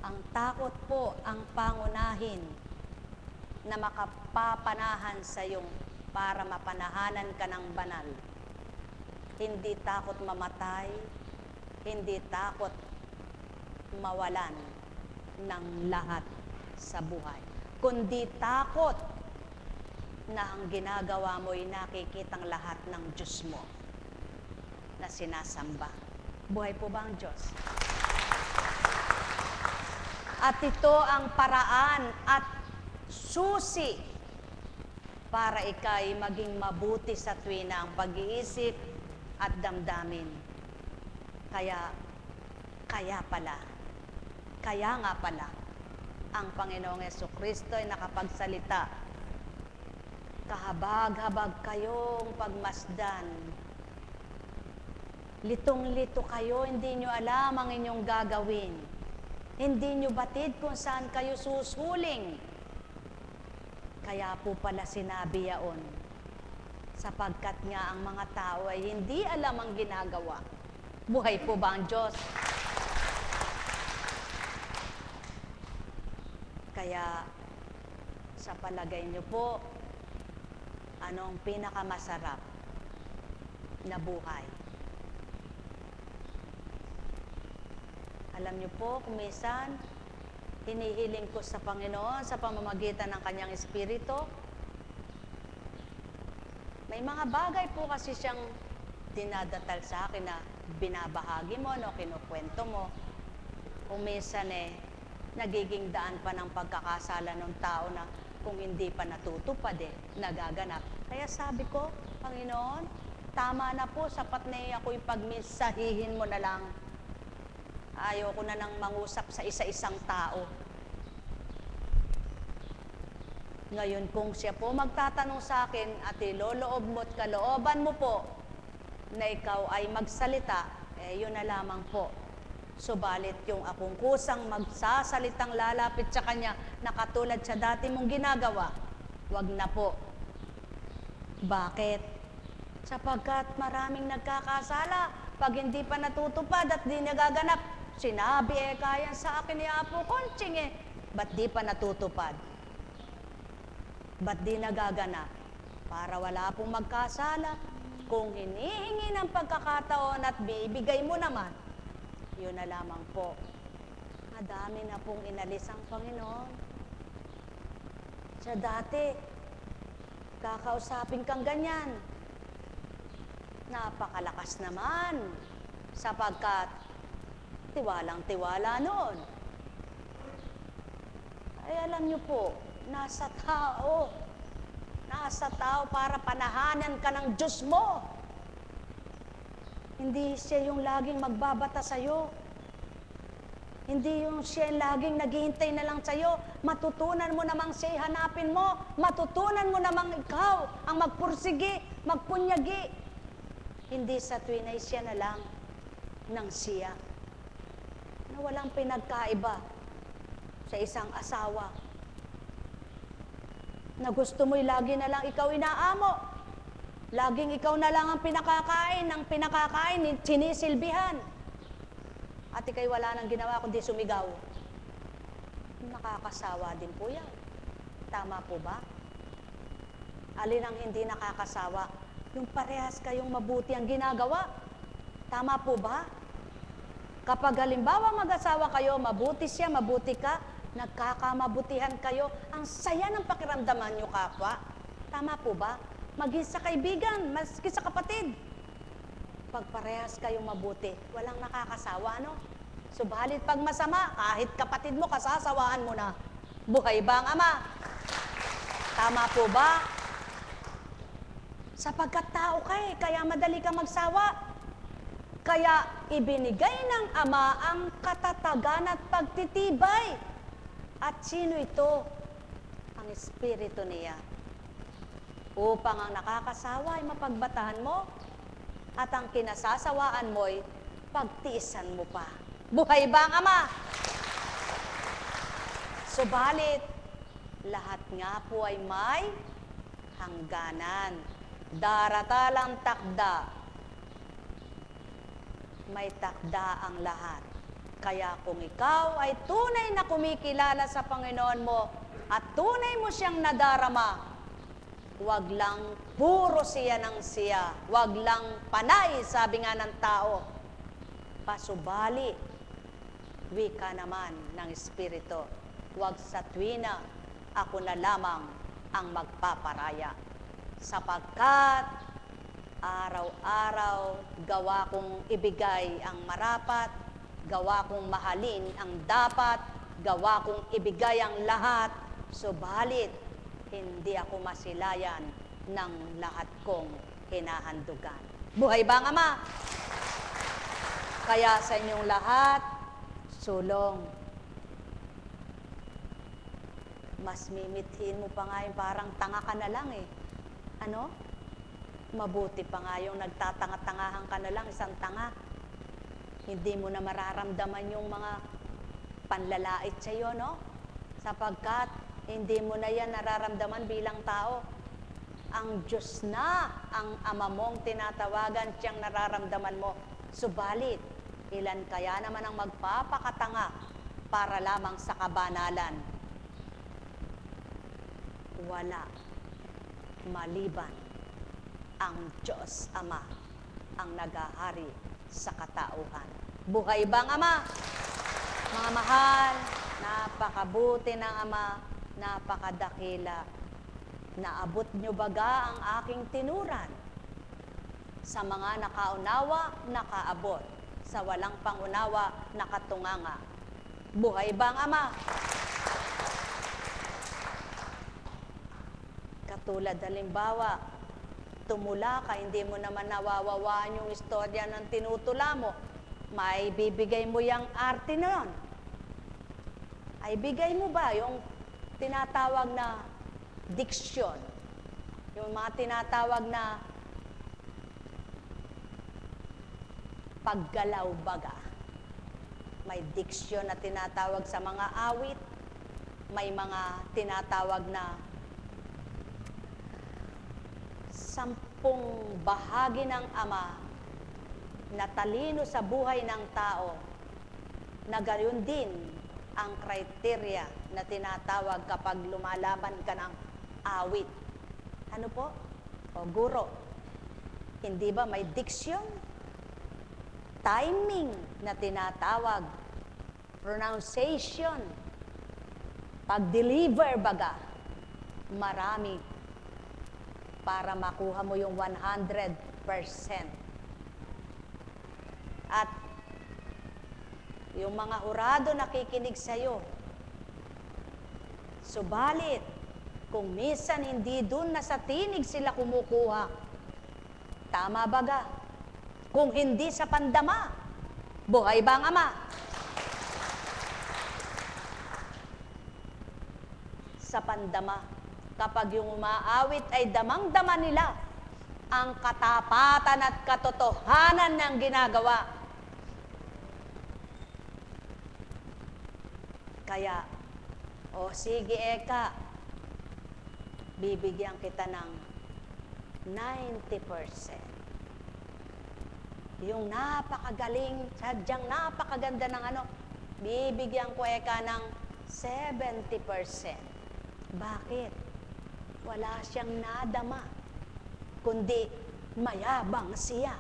Ang takot po ang pangunahin na makapapanahan sa iyong para mapanahanan ka ng banal. Hindi takot mamatay, hindi takot mawalan ng lahat sa buhay, kundi takot na ang ginagawa mo'y nakikitang lahat ng Diyos mo na sinasamba. Buhay po ba ang Diyos? At ito ang paraan at susi para ika'y maging mabuti sa tuwina ang pag-iisip at damdamin. Kaya nga pala, ang Panginoong Jesucristo ay nakapagsalita, kahabag-habag kayong pagmasdan. Litong-lito kayo, hindi nyo alam ang inyong gagawin. Hindi nyo batid kung saan kayo susuling. Kaya po pala sinabi yaon, sapagkat nga ang mga tao ay hindi alam ang ginagawa. Buhay po ba ang Diyos? Kaya sa palagay nyo po, anong pinakamasarap na buhay? Alam niyo po, kung minsan, hinihiling ko sa Panginoon sa pamamagitan ng Kanyang Espiritu, may mga bagay po kasi siyang dinadatal sa akin na binabahagi mo, no, kinukwento mo. Kung minsan nagiging daan pa ng pagkakasala ng tao na kung hindi pa natutupad nagaganap. Kaya sabi ko, Panginoon, tama na po, sapat na ako'y pagmensahihin mo na lang. Ayoko na nang mangusap sa isa-isang tao. Ngayon, kung siya po magtatanong sa akin at iloloob mo at kalooban mo po na ikaw ay magsalita, yun na lamang po. Subalit yung akong kusang magsasalitang lalapit sa Kanya na katulad sa dati mong ginagawa, wag na po. Bakit? Sapagkat maraming nagkakasala. Pag hindi pa natutupad at di nagaganap, sinabi kaya sa akin ni Apo Conching ba't di pa natutupad? Ba't di nagaganap? Para wala pong magkasala. Kung hinihingi ng pagkakataon at bibigay mo naman, yun na lamang po. Madami na pong inalis ang Panginoon. Sa dati, kakausapin kang ganyan. Napakalakas naman, sapagkat tiwalang-tiwala noon. Ay alam niyo po, nasa tao Nasa tao para panahanan ka ng Diyos mo. Hindi siya yung laging magbabata sa'yo. Hindi yung siya yung laging naghihintay na lang sa'yo. Matutunan mo namang siya hanapin mo. Matutunan mo namang ikaw ang magpursigi, magpunyagi. Hindi sa tuwin ay siya na lang ng siya. Na walang pinagkaiba sa isang asawa. Na gusto mo'y lagi na lang ikaw inaamo. Laging ikaw na lang ang pinakakain, sinisilbihan. At ikay wala nang ginawa kundi sumigaw. Nakakasawa din po yan. Tama po ba? Alin ang hindi nakakasawa? Yung parehas kayong mabuti ang ginagawa. Tama po ba? Kapag halimbawa mag-asawa kayo, mabuti siya, mabuti ka, nagkakamabutihan kayo, ang saya ng pakiramdaman nyo kapwa. Tama po ba? Maging sa kaibigan, maski sa kapatid. Pag parehas kayong mabuti, walang nakakasawa, no? Subalit pag masama, kahit kapatid mo, kasasawaan mo na. Buhay ba ang ama? Tama po ba? Sapagkat tao ka kaya madali ka magsawa. Kaya ibinigay ng ama ang katatagan at pagtitibay. At sino ito? Ang Espiritu niya. Upang ang nakakasawa ay mapagbatahan mo at ang kinasasawaan mo'y pagtiisan mo pa. Buhay ba ang ama? Subalit, lahat nga po ay may hangganan. Daratalang takda. May takda ang lahat. Kaya kung ikaw ay tunay na kumikilala sa Panginoon mo at tunay mo siyang nadarama, huwag lang puro siya ng siya. Huwag lang panay, sabi nga ng tao. Pasubali, wika naman ng Espiritu. Huwag sa tuwina, ako na lamang ang magpaparaya. Sapagkat araw-araw gawa kong ibigay ang marapat, gawa kong mahalin ang dapat, gawa kong ibigay ang lahat, subalit hindi ako masilayan ng lahat kong hinahandugan. Buhay ba ang ama? Kaya sa inyong lahat, sulong. Mas mimithin mo pa nga yung parang tanga ka na lang eh. Ano? Mabuti pa nga yung nagtatanga-tangahan ka na lang, isang tanga. Hindi mo na mararamdaman yung mga panlalait sa iyo, no? Sapagkat hindi mo na yan nararamdaman bilang tao. Ang Diyos na ang ama mong tinatawagan, siyang nararamdaman mo. Subalit, ilan kaya naman ang magpapakatanga para lamang sa kabanalan? Wala. Maliban ang Diyos Ama ang nagahari sa katauhan. Buhay bang Ama? Mga mahal, napakabuti ng Ama, napakadakila. Naabot nyo baga ang aking tinuran? Sa mga nakaunawa, nakaabot. Sa walang pangunawa, nakatunganga. Buhay bang Ama? Katulad halimbawa, tumula ka, hindi mo naman nawawawaan yung istorya ng tinutula mo. May bibigay mo yung arte na yun. Ay bigay mo ba yung tinatawag na diksyon? Yung mga tinatawag na paggalaw baga. May diksyon na tinatawag sa mga awit. May mga tinatawag na 10 bahagi ng Ama na talino sa buhay ng tao, na gayon din ang kriteria na tinatawag kapag lumalaban ka ng awit. Ano po? O guro. Hindi ba may diksyon? Timing na tinatawag. Pronunciation. Pag-deliver baga. Marami para makuha mo yung 100%. At yung mga hurado nakikinig sa'yo. Subalit, Kung minsan hindi dun na sa tinig sila kumukuha. Tama baga? Kung hindi sa pandama, buhay ba ang Ama? Sa pandama, kapag yung umaawit ay damang-dama nila ang katapatan at katotohanan ng ginagawa. Kaya, o sige Eka, bibigyan kita ng 90%. Yung napakagaling, sadyang napakaganda ng bibigyan ko Eka ng 70%. Bakit? Wala siyang nadama, kundi mayabang siya.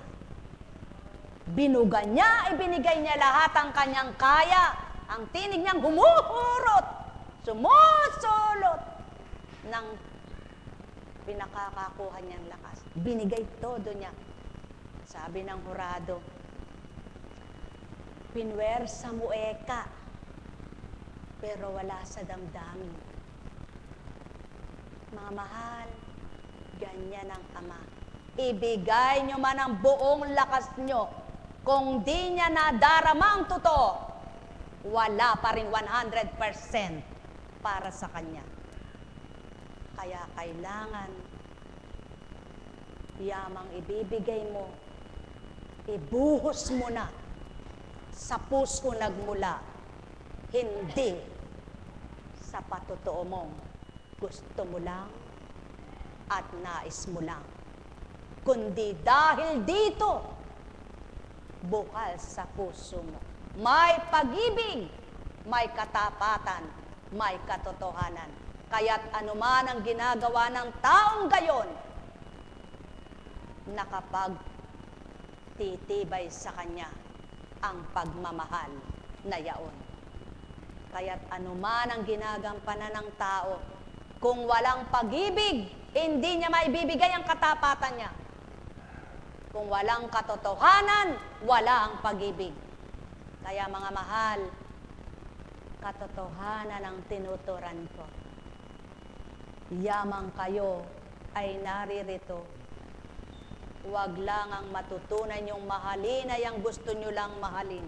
Binuga niya, ibinigay niya lahat ang kanyang kaya. Ang tinig niyang humuhurot, sumusulot ng pinakakakuha niyang lakas. Binigay todo niya. Sabi ng hurado, pinwersa mo Eka, pero wala sa damdamin. Mga mahal, ganyan ang Ama. Ibigay nyo man ang buong lakas nyo. Kung di niya nadarama ang totoo, wala pa rin 100% para sa Kanya. Kaya kailangan, yamang ibibigay mo, ibuhos mo na sa puso nagmula, hindi sa patotoo mong gusto mo lang at nais mo lang, kundi dahil dito, bukal sa puso mo. May pag-ibig, may katapatan, may katotohanan. Kaya't anuman ang ginagawa ng taong gayon, nakapagtitibay sa Kanya ang pagmamahal na yaon. Kaya't anuman ang ginagampanan ng tao, kung walang pag-ibig, hindi niya maibibigay ang katapatan niya. Kung walang katotohanan, wala ang pag-ibig. Kaya mga mahal, katotohanan ang tinuturan ko. Yamang kayo ay naririto. Huwag lang ang matutunan yung mahalin ay ang gusto nyo lang mahalin.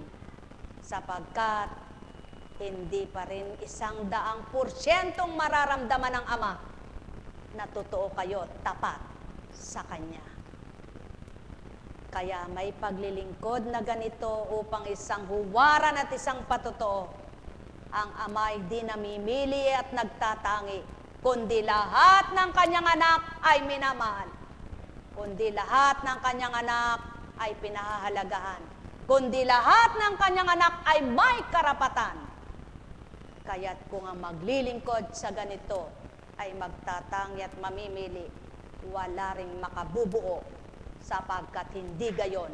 Sapagkat hindi pa rin 100% mararamdaman ng Ama na totoo kayo, tapat sa Kanya. Kaya may paglilingkod na ganito upang isang huwaran at isang patotoo. Ang Ama ay di namimili at nagtatangi, kundi lahat ng Kanyang anak ay minamahal. Kundi lahat ng Kanyang anak ay pinahahalagahan. Kundi lahat ng Kanyang anak ay may karapatan. Kaya't kung ang maglilingkod sa ganito ay magtatangi at mamimili, wala ring makabubuo sapagkat hindi gayon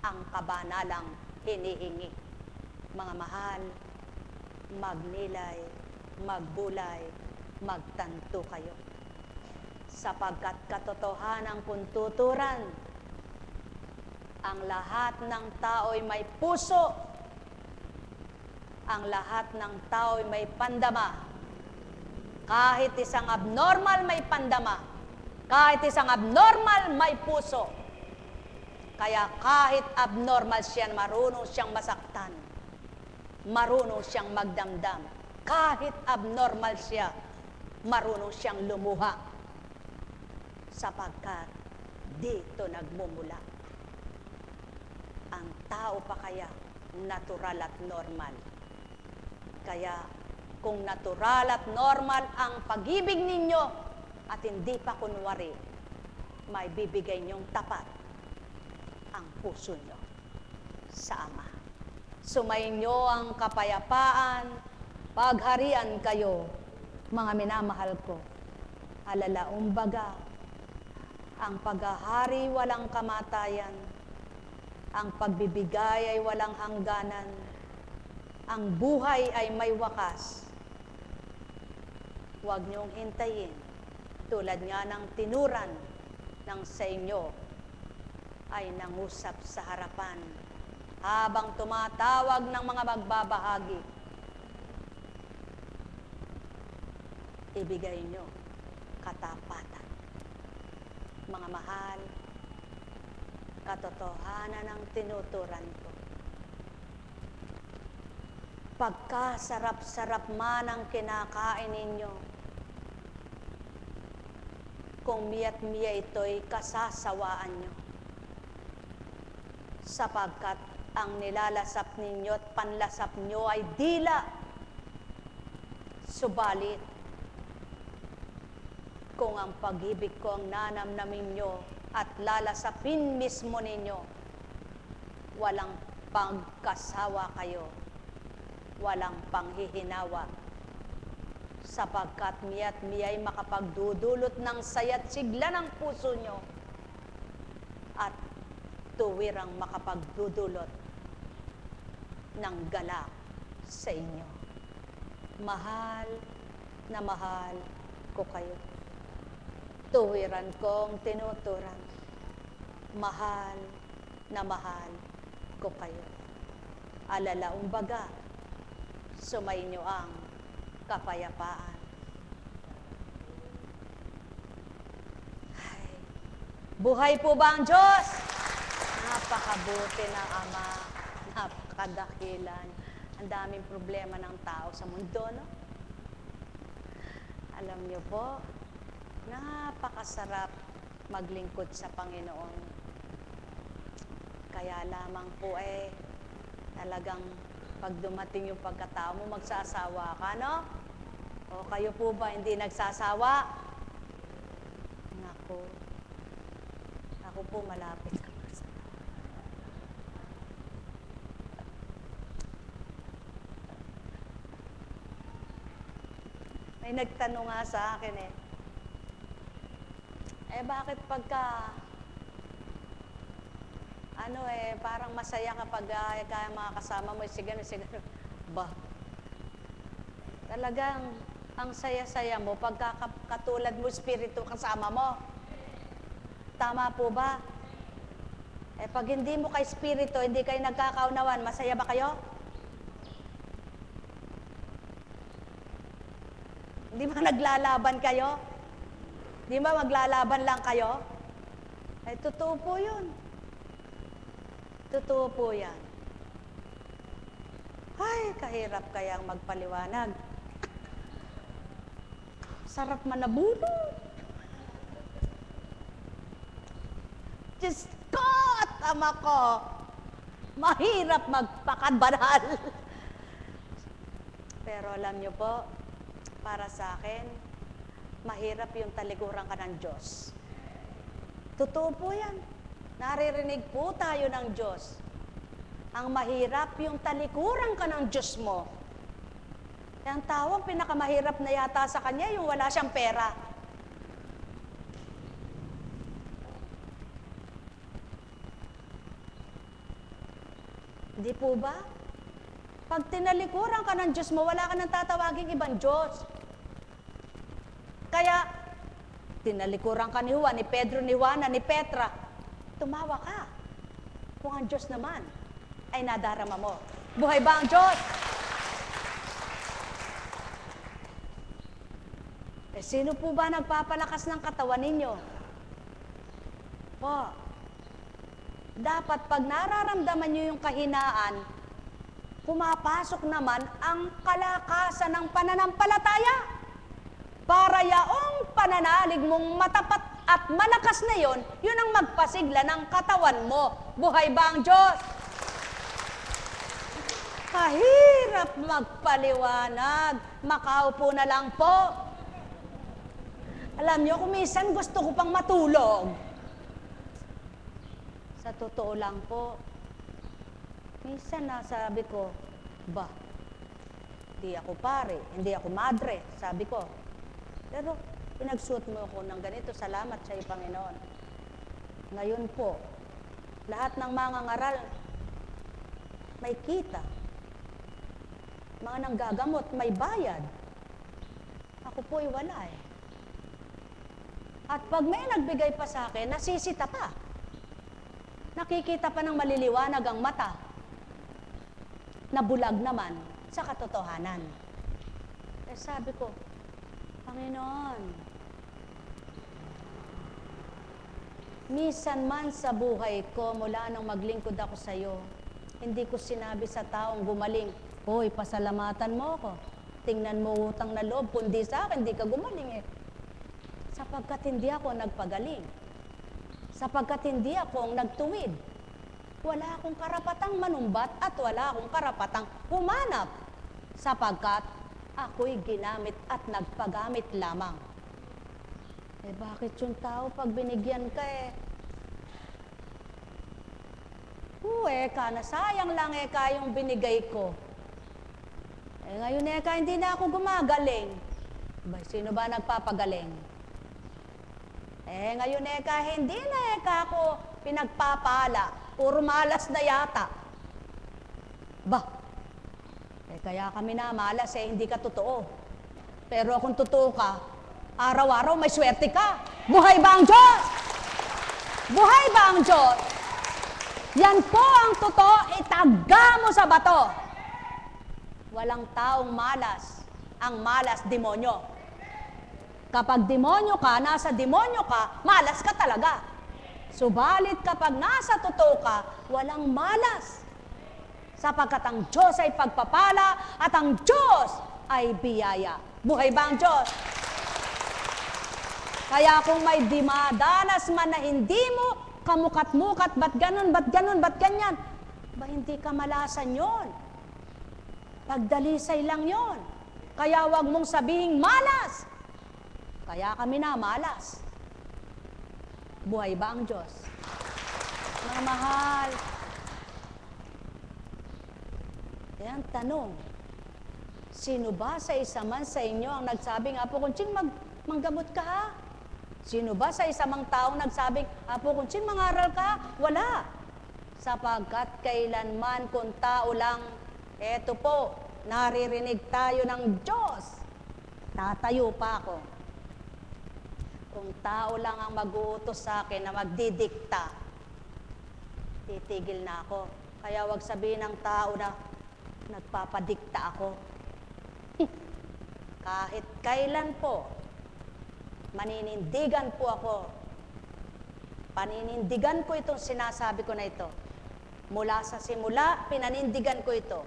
ang kabanalang hinihingi. Mga mahal, magnilay, magbulay, magtanto kayo. Sapagkat katotohanan kung tuturan, ang lahat ng tao'y may puso, ang lahat ng tao'y may pandama. Kahit isang abnormal may pandama, kahit isang abnormal may puso. Kaya kahit abnormal siya, marunong siyang masaktan, marunong siyang magdamdam. Kahit abnormal siya, marunong siyang lumuha. Sapagkat dito nagmumula. Ang tao pa kaya, natural at normal. Kaya kung natural at normal ang pag-ibig ninyo at hindi pa kunwari, may bibigay niyong tapat ang puso nyo sa Ama. Sumainyo ang kapayapaan, pagharian kayo, mga minamahal ko. Alalaumbaga, ang paghahari walang kamatayan, ang pagbibigay ay walang hangganan, ang buhay ay may wakas. Huwag niyong hintayin, tulad nga ng tinuran ng sa inyo ay nangusap sa harapan habang tumatawag ng mga magbabahagi. Ibigay nyo katapatan. Mga mahal, katotohanan ang tinuturan ko. Pagkasarap-sarap man ang kinakain ninyo, kung miya't-miya ito'y kasasawaan nyo. Sapagkat ang nilalasap ninyo at panlasap nyo ay dila. Subalit, kung ang pag-ibig ko ang nanamnamin nyo at lalasapin mismo ninyo, walang pagkasawa kayo, walang panghihinawa, sapagkat miya't-miya'y makapagdudulot ng saya't sigla ng puso nyo at tuwirang makapagdudulot ng galak sa inyo. Mahal na mahal ko kayo. Tuwiran kong tinuturan. Mahal na mahal ko kayo. Alalaong baga, sumainyo ang kapayapaan. Ay, buhay po ba ang Diyos? Napakabuti ng Ama, napakadakilan. Ang daming problema ng tao sa mundo, no? Alam niyo po, napakasarap maglingkod sa Panginoon. Kaya lamang po talagang pag dumating yung pagkatao mo, magsasawa ka, no? O kayo po ba hindi nagsasawa? Naku, ako po malapit ka. May nagtanong nga sa akin bakit pagka parang masaya kapag kaya mga kasama mo, sigano. Ba? Talagang ang saya-saya mo pagka katulad mo, espiritu kasama mo. Tama po ba? Pag hindi mo kay espiritu, hindi kayo nagkakaunawan, masaya ba kayo? Hindi ba naglalaban kayo? Hindi ba maglalaban lang kayo? Totoo po yun. Totoo po yan. Ay, kahirap kayang magpaliwanag. Sarap man nabulog. Diyos ko at Ama ko, mahirap magpakabanal. Pero alam niyo po, para sa akin, mahirap yung talikuran ka ng Diyos. Totoo po yan. Naririnig po tayo ng Diyos. Ang mahirap yung talikuran ka ng Diyos mo. Ang tawang pinakamahirap na yata sa kanya, yung wala siyang pera. Hindi po ba? Pag tinalikuran ka ng Diyos mo, wala ka nang tatawaging ibang Diyos. Kaya, tinalikuran ka ni Juan, ni Pedro, ni Juana, ni Petra, tumawa ka. Kung ang Diyos naman ay nadarama mo. Buhay ba ang Diyos? Sino po ba nagpapalakas ng katawan ninyo? Po, dapat pag nararamdaman nyo yung kahinaan, pumapasok naman ang kalakasan ng pananampalataya. Para yaong pananalig mong matapat at malakas na yon, yun ang magpasigla ng katawan mo. Buhay ba ang Diyos? Kahirap magpaliwanag. Makaupo na lang po. Alam nyo, kung minsan gusto ko pang matulog. Sa totoo lang po, minsan nasabi ko, hindi ako pare, hindi ako madre, sabi ko. Pero pinagsuot mo ako ng ganito, salamat sa iyo, Panginoon. Ngayon po, lahat ng mga ngaral, may kita. Mga nanggagamot, may bayad. Ako po'y wala At pag may nagbigay pa sa akin, nasisita pa. Nakikita pa ng maliliwanag ang mata. Nabulag naman sa katotohanan. Sabi ko, Panginoon, Minsan man sa buhay ko, mula nang maglingkod ako sa iyo, hindi ko sinabi sa taong gumaling, "Hoy, pasalamatan mo ako. Tingnan mo utang na loob, kundi sa akin, hindi ka gumaling eh." Sapagkat hindi ako nagpagaling. Sapagkat hindi ako nagtuwid. Wala akong karapatang manumbat at wala akong karapatang humanap. Sapagkat ako'y ginamit at nagpagamit lamang. Eh bakit yung tao pag binigyan ka nasayang lang yung binigay ko. Ngayon hindi na ako gumagaling. Sino ba nagpapagaling? Ngayon hindi na ako pinagpapala. Puro malas na yata. Kaya kami na malas hindi ka totoo. Pero kung totoo ka, araw-araw may swerte ka. Buhay ba ang Diyos? Buhay ba ang Diyos? Yan po ang totoo, itaga mo sa bato. Walang taong malas. Ang malas, demonyo. Kapag demonyo ka, nasa demonyo ka, malas ka talaga. Subalit kapag nasa totoo ka, walang malas. Sapagkat ang Diyos ay pagpapala at ang Diyos ay biyaya. Buhay ba ang Diyos? Kaya kung may dimadanas man na hindi mo kamukat-mukat, ba't ganun, ba't ganyan? Hindi ka malasan yon. Pagdalisay lang yon. Kaya wag mong sabihing malas. Kaya kami na malas. Buhay ba ang Diyos? Mga mahal. Yan, tanong. Sino ba sa isa man sa inyo ang nagsabing, "Apo Kunching, manggamot ka ha?" Sino ba sa isa mang taong nagsabing, "Apo Kunching, mangaral ka?" Wala. Sapagkat kailanman kung tao lang, eto po, naririnig tayo ng Diyos. Tatayo pa ako. Kung tao lang ang mag-uutos sa akin na magdidikta, titigil na ako. Kaya wag sabihin ng tao na nagpapadikta ako. Kahit kailan po, maninindigan po ako. Paninindigan ko itong sinasabi ko na ito. Mula sa simula, pinanindigan ko ito.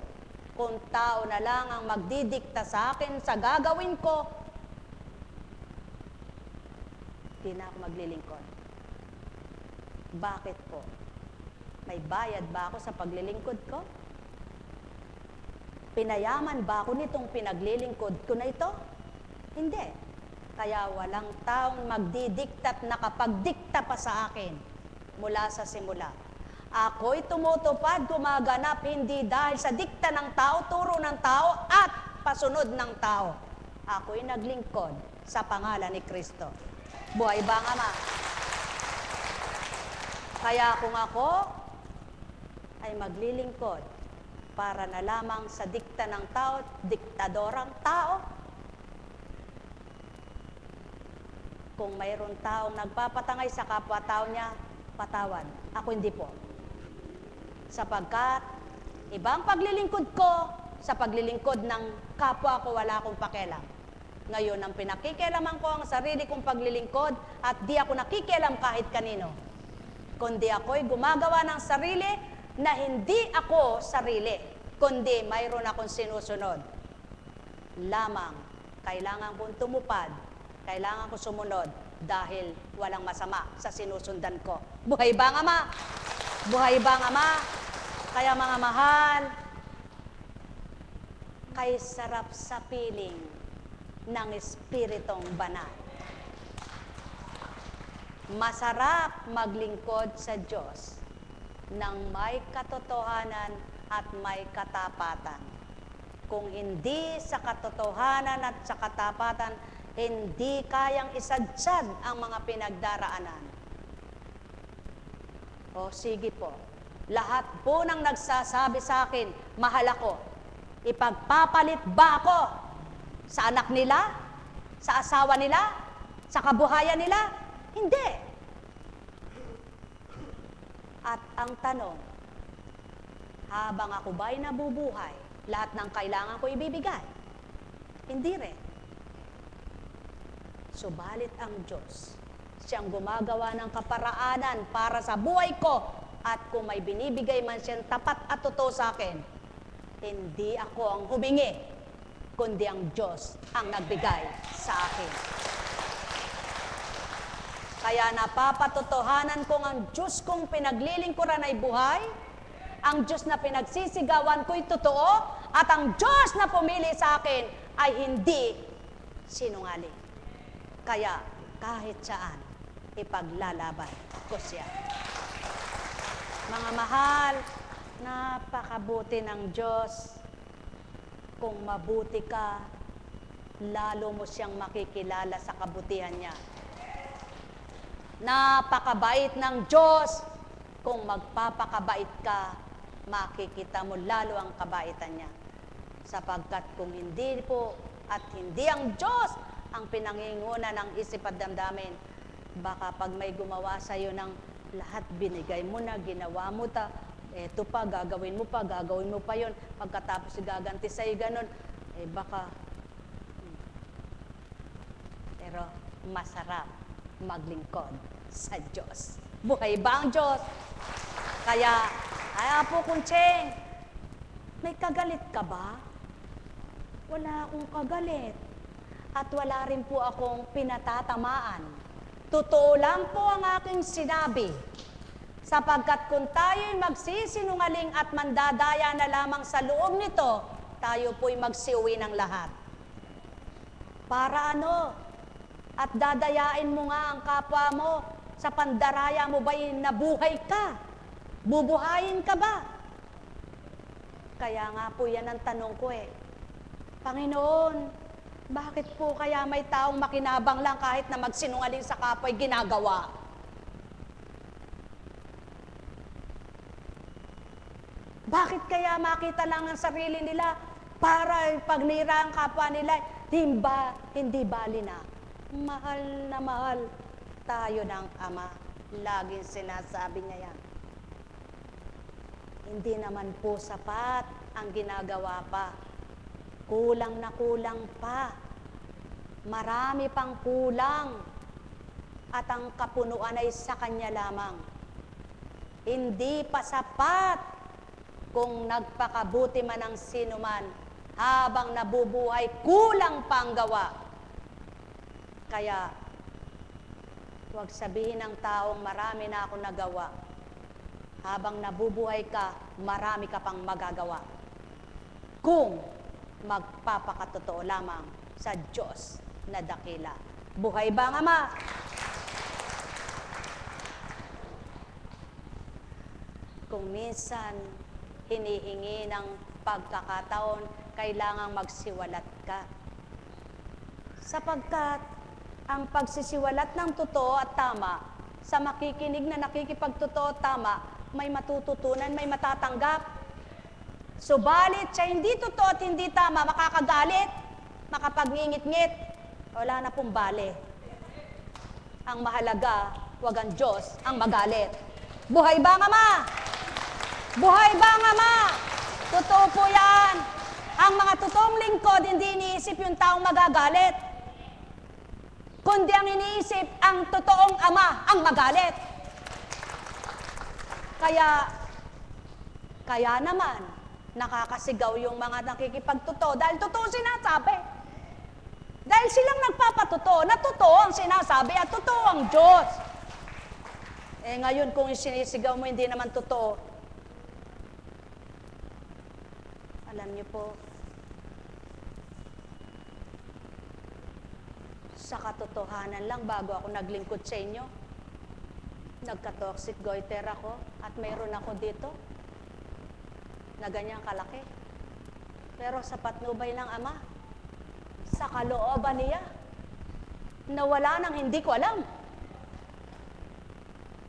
Kung tao na lang ang magdidikta sa akin sa gagawin ko, di na ako maglilingkod. Bakit po? May bayad ba ako sa paglilingkod ko? Pinayaman ba ako nitong pinaglilingkod ko na ito? Hindi. Kaya walang taong magdidikta at nakapagdikta pa sa akin mula sa simula. Ako'y tumutupad, gumaganap, hindi dahil sa dikta ng tao, turo ng tao, at pasunod ng tao. Ako'y naglingkod sa pangalan ni Kristo. Buhay ba ang Ama? Kaya kung ako ay maglilingkod para na lamang sa dikta ng tao, diktadorang tao, kung mayroon taong nagpapatangay sa kapwa-tao niya, patawad. Ako hindi po. Sapagkat ibang paglilingkod ko, sa paglilingkod ng kapwa ko, wala akong pakialam. Ngayon, ang pinakikialaman ko ang sarili kong paglilingkod at di ako nakikialam kahit kanino. Kundi ako'y gumagawa ng sarili na hindi ako sarili, kundi mayroon akong sinusunod. Lamang, kailangan kong tumupad, kailangan kong sumunod dahil walang masama sa sinusundan ko. Buhay ba ang Ama? Buhay ba ang Ama? Kaya mga mahal, kay sarap sa piling ng Espiritong Banal. Masarap maglingkod sa Diyos ng may katotohanan at may katapatan. Kung hindi sa katotohanan at sa katapatan, hindi kayang isadsad ang mga pinagdaraanan. O sige po, lahat po ng nagsasabi sa akin, mahal ako, ipagpapalit ba ako sa anak nila? Sa asawa nila? Sa kabuhayan nila? Hindi. At ang tanong, habang ako ba'y nabubuhay, lahat ng kailangan ko ibibigay? Hindi rin. Subalit ang Diyos, Siyang gumagawa ng kaparaanan para sa buhay ko. At kung may binibigay man siyang tapat at totoo sa akin, hindi ako ang humingi, kundi ang Diyos ang nagbigay sa akin. Kaya napapatotohanan kong ang Diyos kong pinaglilingkuran ay buhay, ang Diyos na pinagsisigawan ko'y totoo, at ang Diyos na pumili sa akin ay hindi sinungaling. Kaya kahit saan, ipaglalaban ko siya. Mga mahal, napakabuti ng Diyos. Kung mabuti ka, lalo mo siyang makikilala sa kabutihan niya. Napakabait ng Diyos. Kung magpapakabait ka, makikita mo lalo ang kabaitan niya. Sapagkat kung hindi po at hindi ang Diyos ang pinanginguna ng isip at damdamin, baka pag may gumawa sa iyo ng lahat binigay mo na, ginawa mo ta, eto pa, gagawin mo pa yon, pagkatapos gaganti sa'yo ganun, baka, pero masarap maglingkod sa Diyos. Buhay ba ang Diyos? Kaya, ay Apo Kuncheng, may kagalit ka ba? Wala akong kagalit. At wala rin po akong pinatatamaan. Totoo lang po ang aking sinabi, sapagkat kung tayo'y magsisinungaling at mandadaya na lamang sa loob nito, tayo po'y magsiuwi ng lahat. Para ano? At dadayain mo nga ang kapwa mo, sa pandaraya mo ba'y nabuhay ka? Bubuhayin ka ba? Kaya nga po yan ang tanong ko Panginoon, bakit po kaya may taong makinabang lang kahit na magsinungaling sa kapwa'y ginagawa? Bakit kaya makita lang ang sarili nila para pagnira ang kapwa nila? Hindi bali na. Mahal na mahal tayo ng Ama. Laging sinasabi niya yan. Hindi naman po sapat ang ginagawa pa. Kulang na kulang pa. Marami pang kulang. At ang kapunuan ay sa Kanya lamang. Hindi pa sapat kung nagpakabuti man ang sino man, habang nabubuhay, kulang pa ang gawa. Kaya, huwag sabihin ng taong marami na ako nagawa. Habang nabubuhay ka, marami ka pang magagawa. Kung magpapakatotoo lamang sa Diyos na dakila. Buhay ba ang Ama? Kung minsan hinihingi ng pagkakataon, kailangang magsiwalat ka. Sapagkat ang pagsisiwalat ng totoo at tama, sa makikinig na nakikipagtotoo at tama, may matututunan, may matatanggap. Subalit siya hindi totoo at hindi tama, makakagalit, makapag-ngingit-ngit, wala na pong bale. Ang mahalaga, wag ang Diyos ang magalit. Buhay ba ang Ama? Buhay ba ang Ama? Totoo po yan. Ang mga totoong lingkod, hindi iniisip yung taong magagalit, kundi ang iniisip ang totoong Ama ang magalit. Kaya naman, nakakasigaw yung mga nakikipagtotoo dahil totoo sinasabi. Dahil silang nagpapatotoo na totoo ang sinasabi at totoo ang Diyos. Ngayon kung sinisigaw mo hindi naman totoo, alam niyo po, sa katotohanan lang bago ako naglingkod sa inyo, nagka-toxic goiter ako at mayroon ako dito na ganyang kalaki. Pero sapat nubay ng Ama sa kalooban niya na wala nang hindi ko alam.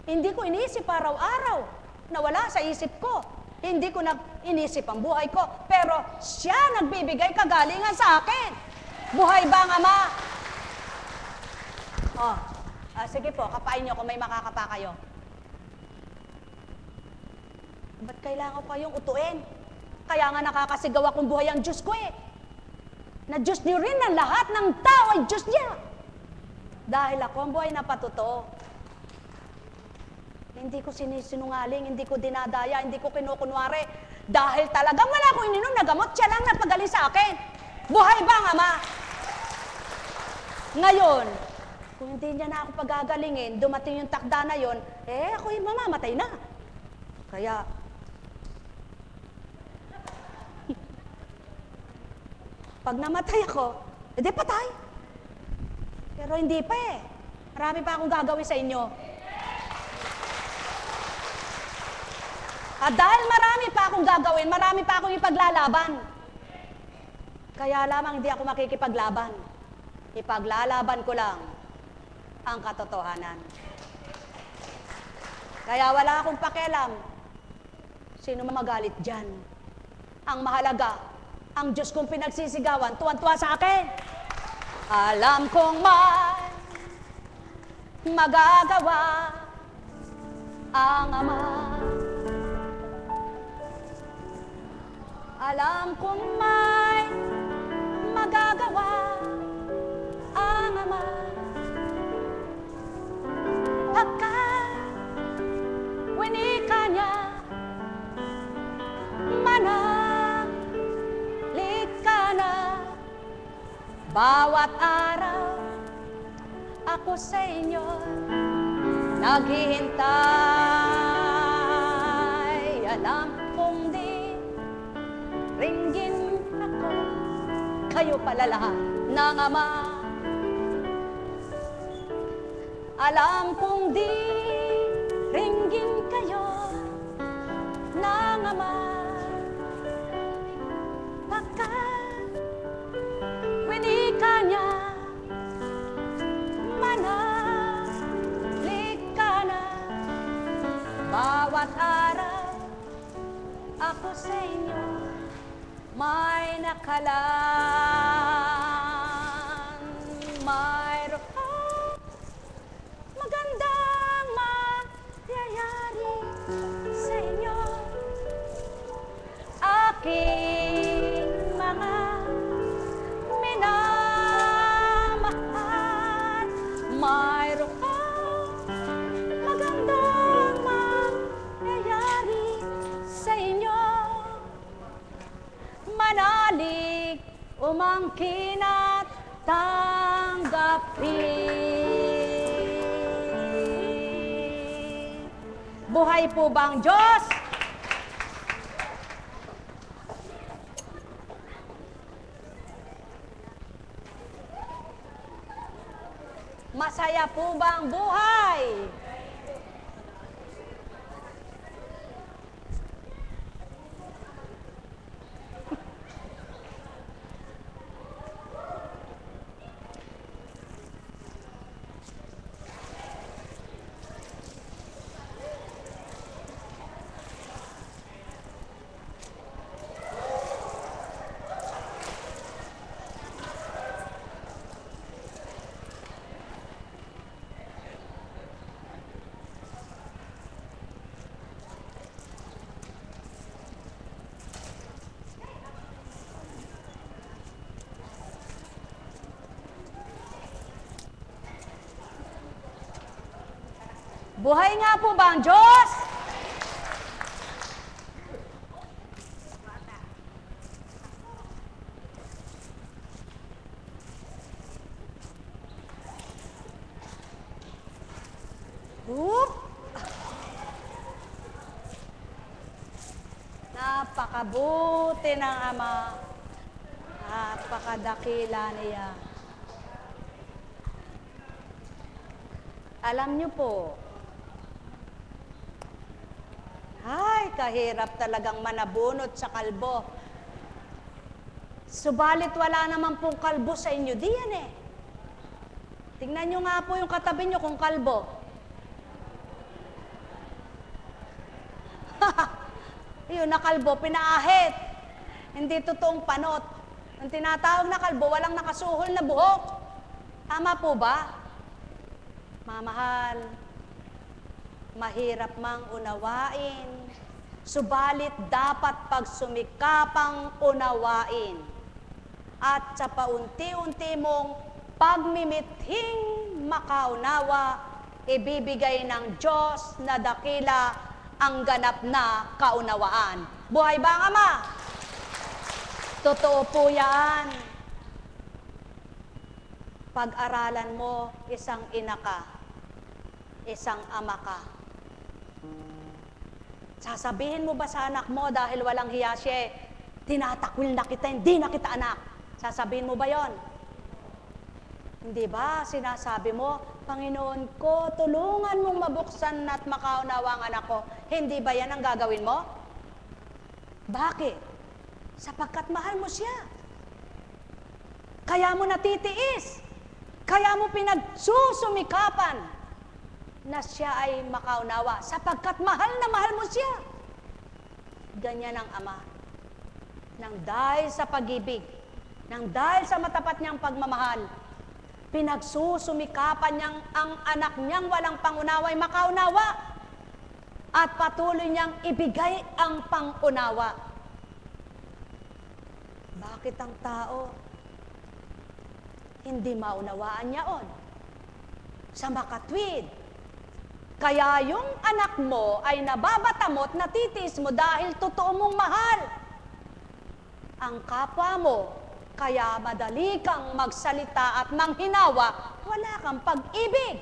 Hindi ko inisip araw-araw na wala sa isip ko. Hindi ko inisip ang buhay ko. Pero siya nagbibigay kagalingan sa akin. Buhay ba ang Ama? Sige po, kapain niyo kung may makakapa kayo. Ba't kailangan ko kayong utuin? Kaya nga nakakasigaw akong buhay ang Diyos ko Na Diyos niyo rin ang lahat ng tao ay Diyos niya. Dahil ako ang buhay na patotoo. Hindi ko sinisinungaling, hindi ko dinadaya, hindi ko kinukunwari. Dahil talagang wala akong ininom na gamot, siya lang nagpagaling sa akin. Buhay ba ang Ama? Ngayon, kung hindi niya na ako pagagalingin, dumating yung takda na yon, ako'y mamamatay na. Kaya, pag namatay ako, edi patay. Pero hindi pa eh. Marami pa akong gagawin sa inyo. At dahil marami pa akong gagawin, marami pa akong ipaglalaban. Kaya lamang hindi ako makikipaglaban. Ipaglalaban ko lang ang katotohanan. Kaya wala akong pakialam. Sino magalit dyan? Ang mahalaga, ang Diyos kong pinagsisigawan, tuwan-tuwa sa akin. Alam kong may magagawa ang Ama. Alam kong may magagawa ang Ama. Pagkat winika niya, manahalik ka na. Bawat araw ako sa inyo naghihintay. Alam kong di ringgin ako, kayo pala lahat ng Ama. Alam kong di ringgin kayo ng Ama. Pagkat winika niya, manahalik ka na. Bawat araw ako sa inyo may nakalaan. Mayroon magandang mangyayari sa inyo. Aking mga minamahal, mayroon magandang mangyayari sa inyo. Manalig, umangkin at tanggapin. Buhay po bang Diyos? Masaya po bang buhay? Buhay nga po ba ang Diyos? Oop! Napakabuti ng Ama. Napakadakila niya. Alam niyo po, ay, kahirap talagang manabunot sa kalbo. Subalit wala naman pong kalbo sa inyo diyan eh. Tingnan nyo nga po yung katabi nyo kung kalbo. Yun na kalbo, pinaahit. Hindi totoong panot. Ang tinatawag na kalbo, walang nakasuhol na buhok. Tama po ba? Mamahal, mahirap mang unawain, subalit dapat pagsumikapang unawain. At sa paunti-unti mong pagmimithing makaunawa, ibibigay ng Diyos na dakila ang ganap na kaunawaan. Buhay ba ang Ama? Totoo po yan. Pag-aralan mo, isang ina ka, isang ama ka. Sasabihin mo ba sa anak mo dahil walang hiya siya, tinatakwil na kita, hindi na kita anak? Sasabihin mo ba yon? Hindi ba sinasabi mo, Panginoon ko, tulungan mong mabuksan at makaunawa ang anak ko. Hindi ba yan ang gagawin mo? Bakit? Sapagkat mahal mo siya. Kaya mo natitiis. Kaya mo pinagsusumikapan na siya ay makaunawa. Sapagkat mahal na mahal mo siya. Ganyan ang Ama. Nang dahil sa pag-ibig, nang dahil sa matapat niyang pagmamahal, pinagsusumikapan niyang ang anak niyang walang pangunawa ay makaunawa at patuloy niyang ibigay ang pangunawa. Bakit ang tao hindi maunawaan niyaon? Sa makatwid. Kaya yung anak mo ay nababatamot, natitiis mo dahil totoo mong mahal ang kapwa mo. Kaya madali kang magsalita at manghinawa, wala kang pag-ibig.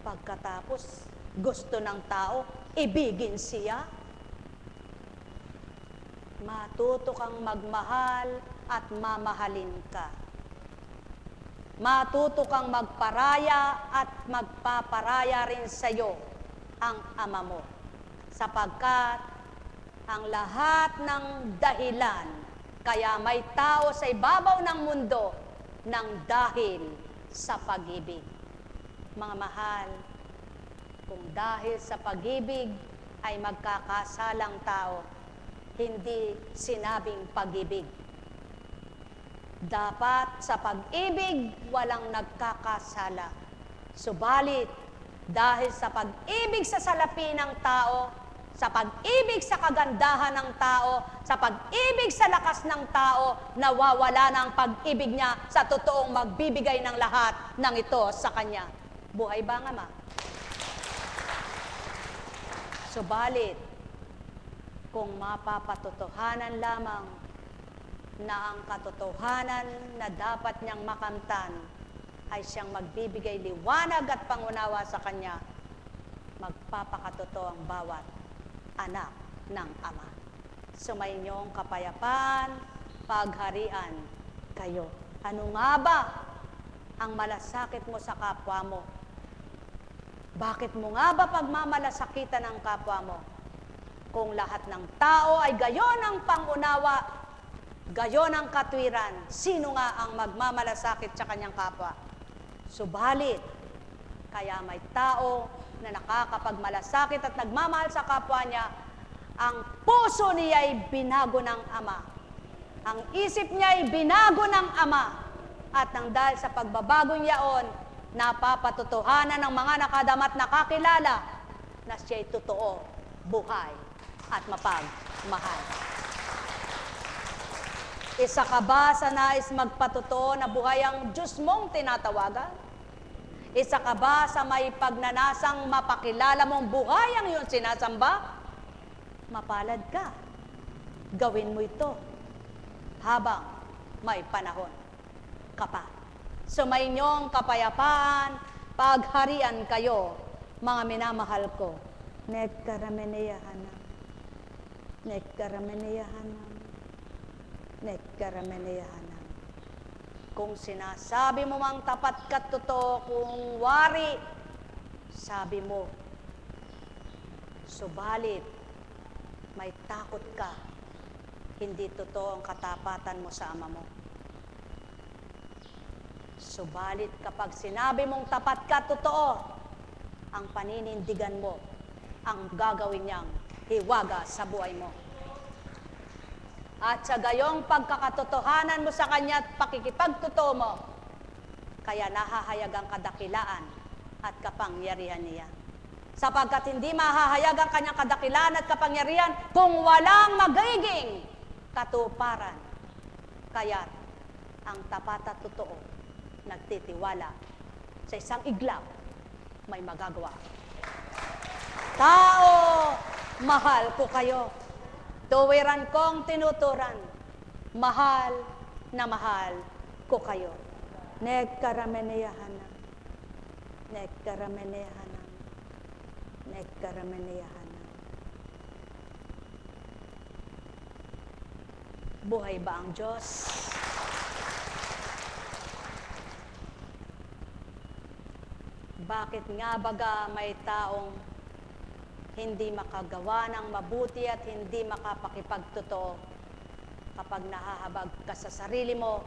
Pagkatapos, gusto ng tao, ibigin siya. Matuto kang magmahal at mamahalin ka. Matuto kang magparaya at magpaparaya rin sa iyo ang Ama mo. Sapagkat ang lahat ng dahilan, kaya may tao sa ibabaw ng mundo ng dahil sa pag-ibig. Mga mahal, kung dahil sa pag-ibig ay magkakasalang tao, hindi sinabing pag-ibig. Dapat sa pag-ibig walang nagkakasala. Subalit, dahil sa pag-ibig sa salapi ng tao, sa pag-ibig sa kagandahan ng tao, sa pag-ibig sa lakas ng tao, nawawala ng pag-ibig niya sa totoong magbibigay ng lahat ng ito sa kanya. Buhay ba nga, Ma? Subalit, kung mapapatotohanan lamang na ang katotohanan na dapat niyang makamtan ay siyang magbibigay liwanag at pangunawa sa kanya, magpapakatotoo ang bawat anak ng Ama. Sumayinyong kapayapaan, pagharian kayo. Ano nga ba ang malasakit mo sa kapwa mo? Bakit mo nga ba pagmamalasakitan ng kapwa mo? Kung lahat ng tao ay gayon ang pangunawa, gayon ang katwiran, sino nga ang magmamalasakit sa kanyang kapwa? Subalit, kaya may tao na nakakapagmalasakit at nagmamahal sa kapwa niya, ang puso niya ay binago ng Ama. Ang isip niya ay binago ng Ama. At nang dahil sa pagbabagong yaon, napapatotohanan ng mga nakadamat nakakilala na siya ay totoo, buhay, at mapagmahal. Isa ka ba sa nais magpatotoo na buhay ang Diyos mong tinatawagan? Isa ka ba sa may pagnanasang mapakilala mong buhay ang iyong sinasamba? Mapalad ka. Gawin mo ito habang may panahon ka pa. Sumayinyong kapayapaan, pagharian kayo, mga minamahal ko. Nekkarameneyahanam. Nekkarameneyahanam. Nekkarameneyahanam. Kung sinasabi mo mang tapat ka't totoo, kung wari, sabi mo, subalit, may takot ka, hindi totoo ang katapatan mo sa Ama mo. Subalit kapag sinabi mong tapat ka, totoo, ang paninindigan mo, ang gagawin niyang hiwaga sa buhay mo. At sa gayong pagkakatotohanan mo sa Kanya at pakikipagtotoo mo, kaya nahahayag ang kadakilaan at kapangyarihan niya. Sapagkat hindi mahahayag ang Kanyang kadakilaan at kapangyarihan kung walang magiging katuparan. Kaya ang tapat at totoo nagtitiwala sa isang iglap, may magagawa. Tao, mahal ko kayo. Tuwiran kong tinuturan. Mahal na mahal ko kayo. Nagkarameneyahanam. Nagkarameneyahanam. Nagkarameneyahanam. Buhay ba ang Diyos? Bakit nga baga may taong hindi makagawa ng mabuti at hindi makapakipagtotoo kapag nahahabag ka sa sarili mo,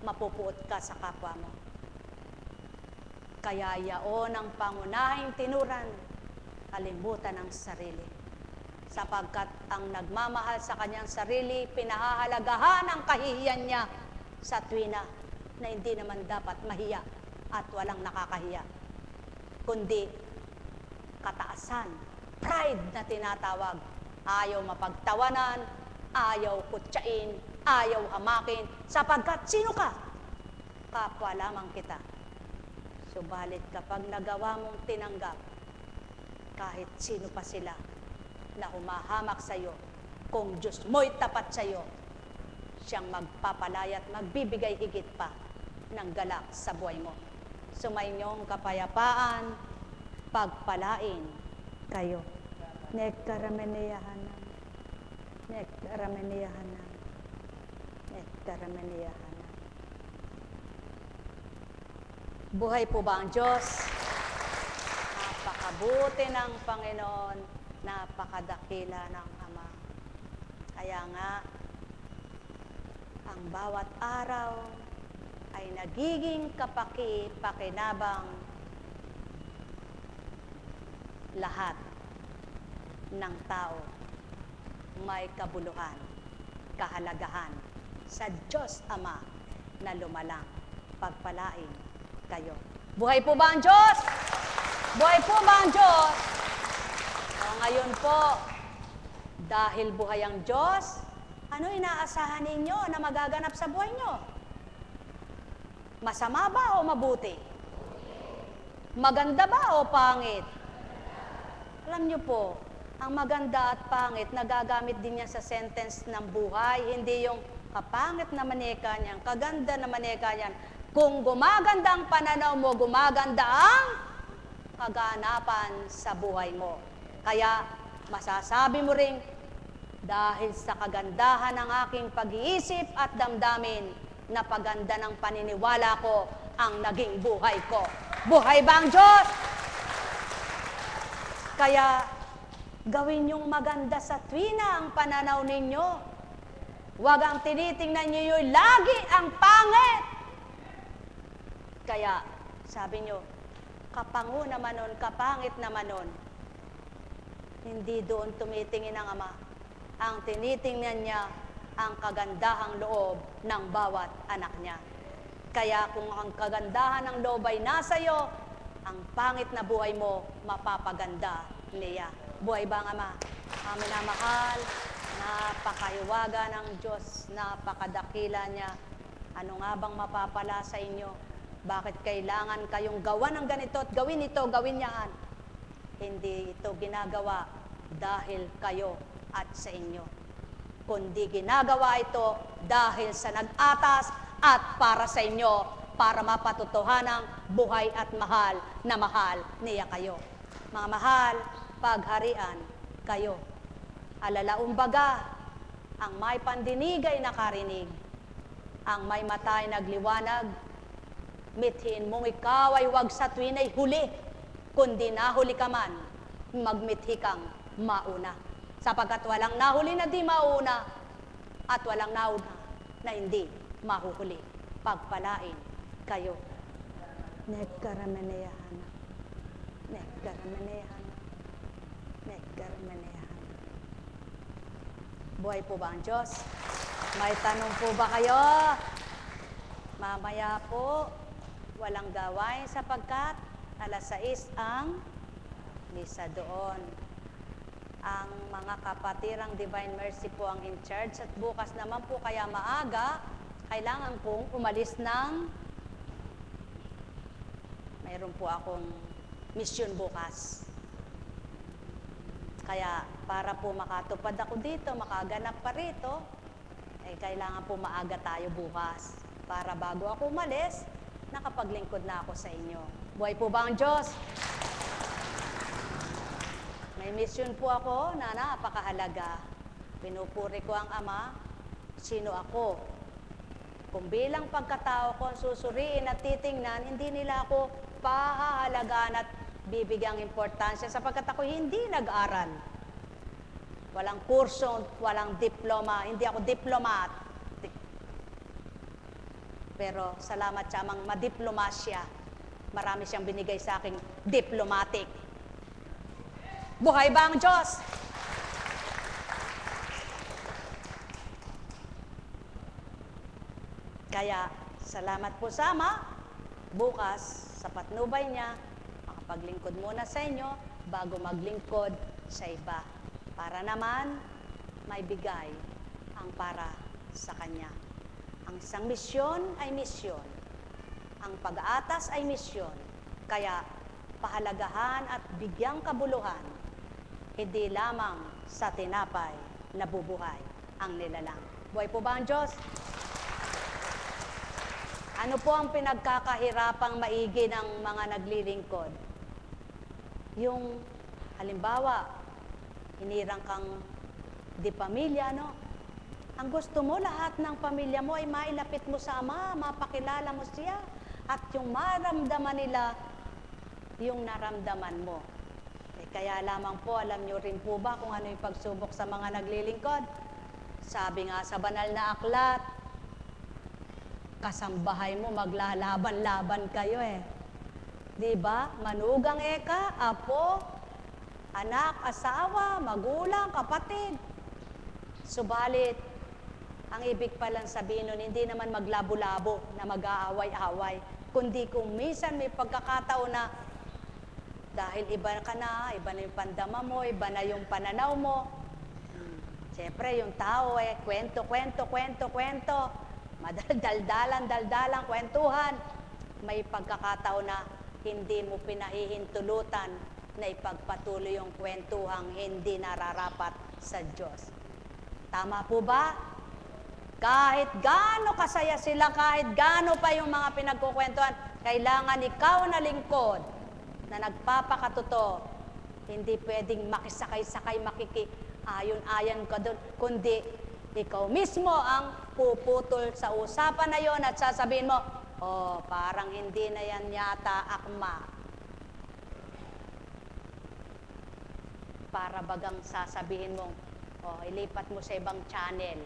mapupuot ka sa kapwa mo? Kaya yaon ang pangunahing tinuran, kalimutan ang sarili. Sapagkat ang nagmamahal sa kanyang sarili, pinahahalagahan ang kahihiyan niya sa tuwina na hindi naman dapat mahiya at walang nakakahiya, kundi kataasan, pride na tinatawag. Ayaw mapagtawanan, ayaw kutsain, ayaw hamakin, sapagkat sino ka? Kapwa lamang kita. Subalit kapag nagawa mong tinanggap, kahit sino pa sila na humahamak sa iyo, kung Diyos mo'y tapat sa iyo, siyang magpapalaya at magbibigay higit pa ng galak sa buhay mo. Sumainyong kapayapaan, pagpalain kayo. Nagkarameneyahanam. Nagkarameneyahanam. Nagkarameneyahanam. Buhay po ba ang Diyos? Napakabuti ng Panginoon, napakadakila ng Ama. Kaya nga, ang bawat araw ay nagiging kapaki-pakinabang lahat ng tao may kabuluhan, kahalagahan sa Diyos Ama na lumalang. Pagpalain kayo. Buhay po ba ang Diyos? Buhay po ba ang Diyos? O ngayon po, dahil buhay ang Diyos, ano inaasahan ninyo na magaganap sa buhay nyo? Masama ba o mabuti? Maganda ba o pangit? Alam nyo po, ang maganda at pangit, nagagamit din yan sa sentence ng buhay. Hindi yung kapangit na maneka niyan, kaganda na maneka niyan. Kung gumaganda ang pananaw mo, gumaganda ang kaganapan sa buhay mo. Kaya masasabi mo ring, dahil sa kagandahan ng aking pag-iisip at damdamin, napaganda ng paniniwala ko ang naging buhay ko. Buhay ba ang Diyos? Kaya, gawin yung maganda sa tuwina ang pananaw ninyo. Huwag ang tinitingnan nyo yung lagi ang pangit. Kaya, sabi nyo, kapango naman nun, kapangit naman nun. Hindi doon tumitingin ang Ama. Ang tinitingnan niya, ang kagandahang loob ng bawat anak niya. Kaya kung ang kagandahan ng loob ay nasa iyo, ang pangit na buhay mo, mapapaganda niya. Buhay ba ang Ama? Ang minamahal, napakahiwaga ng Diyos, napakadakila niya. Ano nga bang mapapala sa inyo? Bakit kailangan kayong gawa ng ganito at gawin ito, gawin yan? Hindi ito ginagawa dahil kayo at sa inyo, kundi ginagawa ito dahil sa nag-atas at para sa inyo, para mapatutuhanang buhay at mahal na mahal niya kayo. Mga mahal, pagharian kayo. Alalaumbaga, ang may pandinig ay nakarinig, ang may mata ay nagliwanag. Mithin mong ikaw ay wag sa tuwin ay huli, kundi nahuli ka man, magmithi kang mauna. Sapagkat walang nahuli na di mauna at walang nauna na hindi mahuhuli. Pagpalain kayo. Nagkarameneyahanam. Nagkarameneyahanam. Nagkarameneyahanam. Buhay po ba ang Diyos? May tanong po ba kayo? Mamaya po, walang gawain sapagkat alas 6 ang misa doon. Ang mga kapatirang Divine Mercy po ang in charge at bukas naman po kaya maaga, kailangan pong umalis ng mayroon po akong mission bukas. Kaya para po makatupad ako dito, makaganap pa rito, kailangan po maaga tayo bukas. Para bago ako umalis, nakapaglingkod na ako sa inyo. Buhay po ba ang Diyos? May mission po ako na napakahalaga. Pinupuri ko ang Ama, sino ako. Kung bilang pagkatao ko, susuriin at titingnan, hindi nila ako pahahalagaan at bibigyang importansya sapagkat ako hindi nag-aral. Walang kurso, walang diploma, hindi ako diplomat. Pero salamat sa amang madiplomasya. Marami siyang binigay sa aking diplomatic. Buhay ba ang Diyos? Kaya, salamat po sa Ama. Bukas, sa patnubay niya, makapaglingkod muna sa inyo bago maglingkod sa iba. Para naman, may bigay ang para sa Kanya. Ang isang misyon ay misyon. Ang pag-aatas ay misyon. Kaya, pahalagahan at bigyang kabuluhan, hindi lamang sa tinapay nabubuhay ang nilalang. Buhay po ba ang Diyos? Ano po ang pinagkakahirapang maigi ng mga naglilingkod? Yung, halimbawa, hinirang kang di pamilya, no? Ang gusto mo, lahat ng pamilya mo ay mailapit mo sa Ama, mapakilala mo siya, at yung maramdaman nila, yung naramdaman mo. Kaya lamang po, alam nyo rin po ba kung ano yung pagsubok sa mga naglilingkod? Sabi nga sa banal na aklat, kasambahay mo, maglalaban-laban kayo eh. Diba? Manugang eka, apo, anak, asawa, magulang, kapatid. Subalit, ang ibig palang sabihin nun, hindi naman maglabo-labo na mag-aaway-away, kundi kung minsan may pagkakataon na dahil iba ka na, iba na yung pandama mo, iba na yung pananaw mo. Siyempre, yung tao kwento, daldalang, kwentuhan. May pagkakataon na hindi mo pinahihintulutan na ipagpatuloy yung kwentuhang hindi nararapat sa Diyos. Tama po ba? Kahit gaano kasaya sila, kahit gaano pa yung mga pinagkukwentuhan, kailangan ikaw na lingkod na nagpapakatotoo, hindi pwedeng makisakay-sakay, makiki-ayon-ayon ka doon, kundi ikaw mismo ang puputol sa usapan na yon at sasabihin mo, oh, parang hindi na yan yata akma. Para bagang sasabihin mo, oh, ilipat mo sa ibang channel.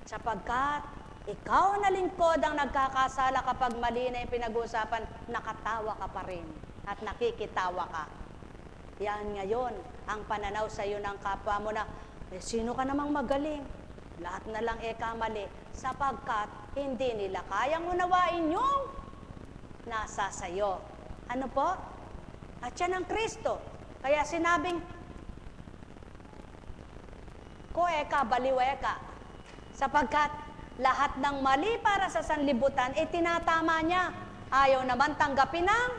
Sapagkat ikaw na lingkod ang nagkakasala kapag mali na yung pinag-uusapan, nakatawa ka pa rin at nakikitawa ka. Yan ngayon ang pananaw sa iyo ng kapwa mo na, sino ka namang magaling? Lahat na lang mali, sapagkat hindi nila kayang unawain yung nasa sayo. Ano po? At yan ang Kristo. Kaya sinabing, ko baliw sapagkat lahat ng mali para sa sanlibutan, tinatama niya. Ayaw naman tanggapin ng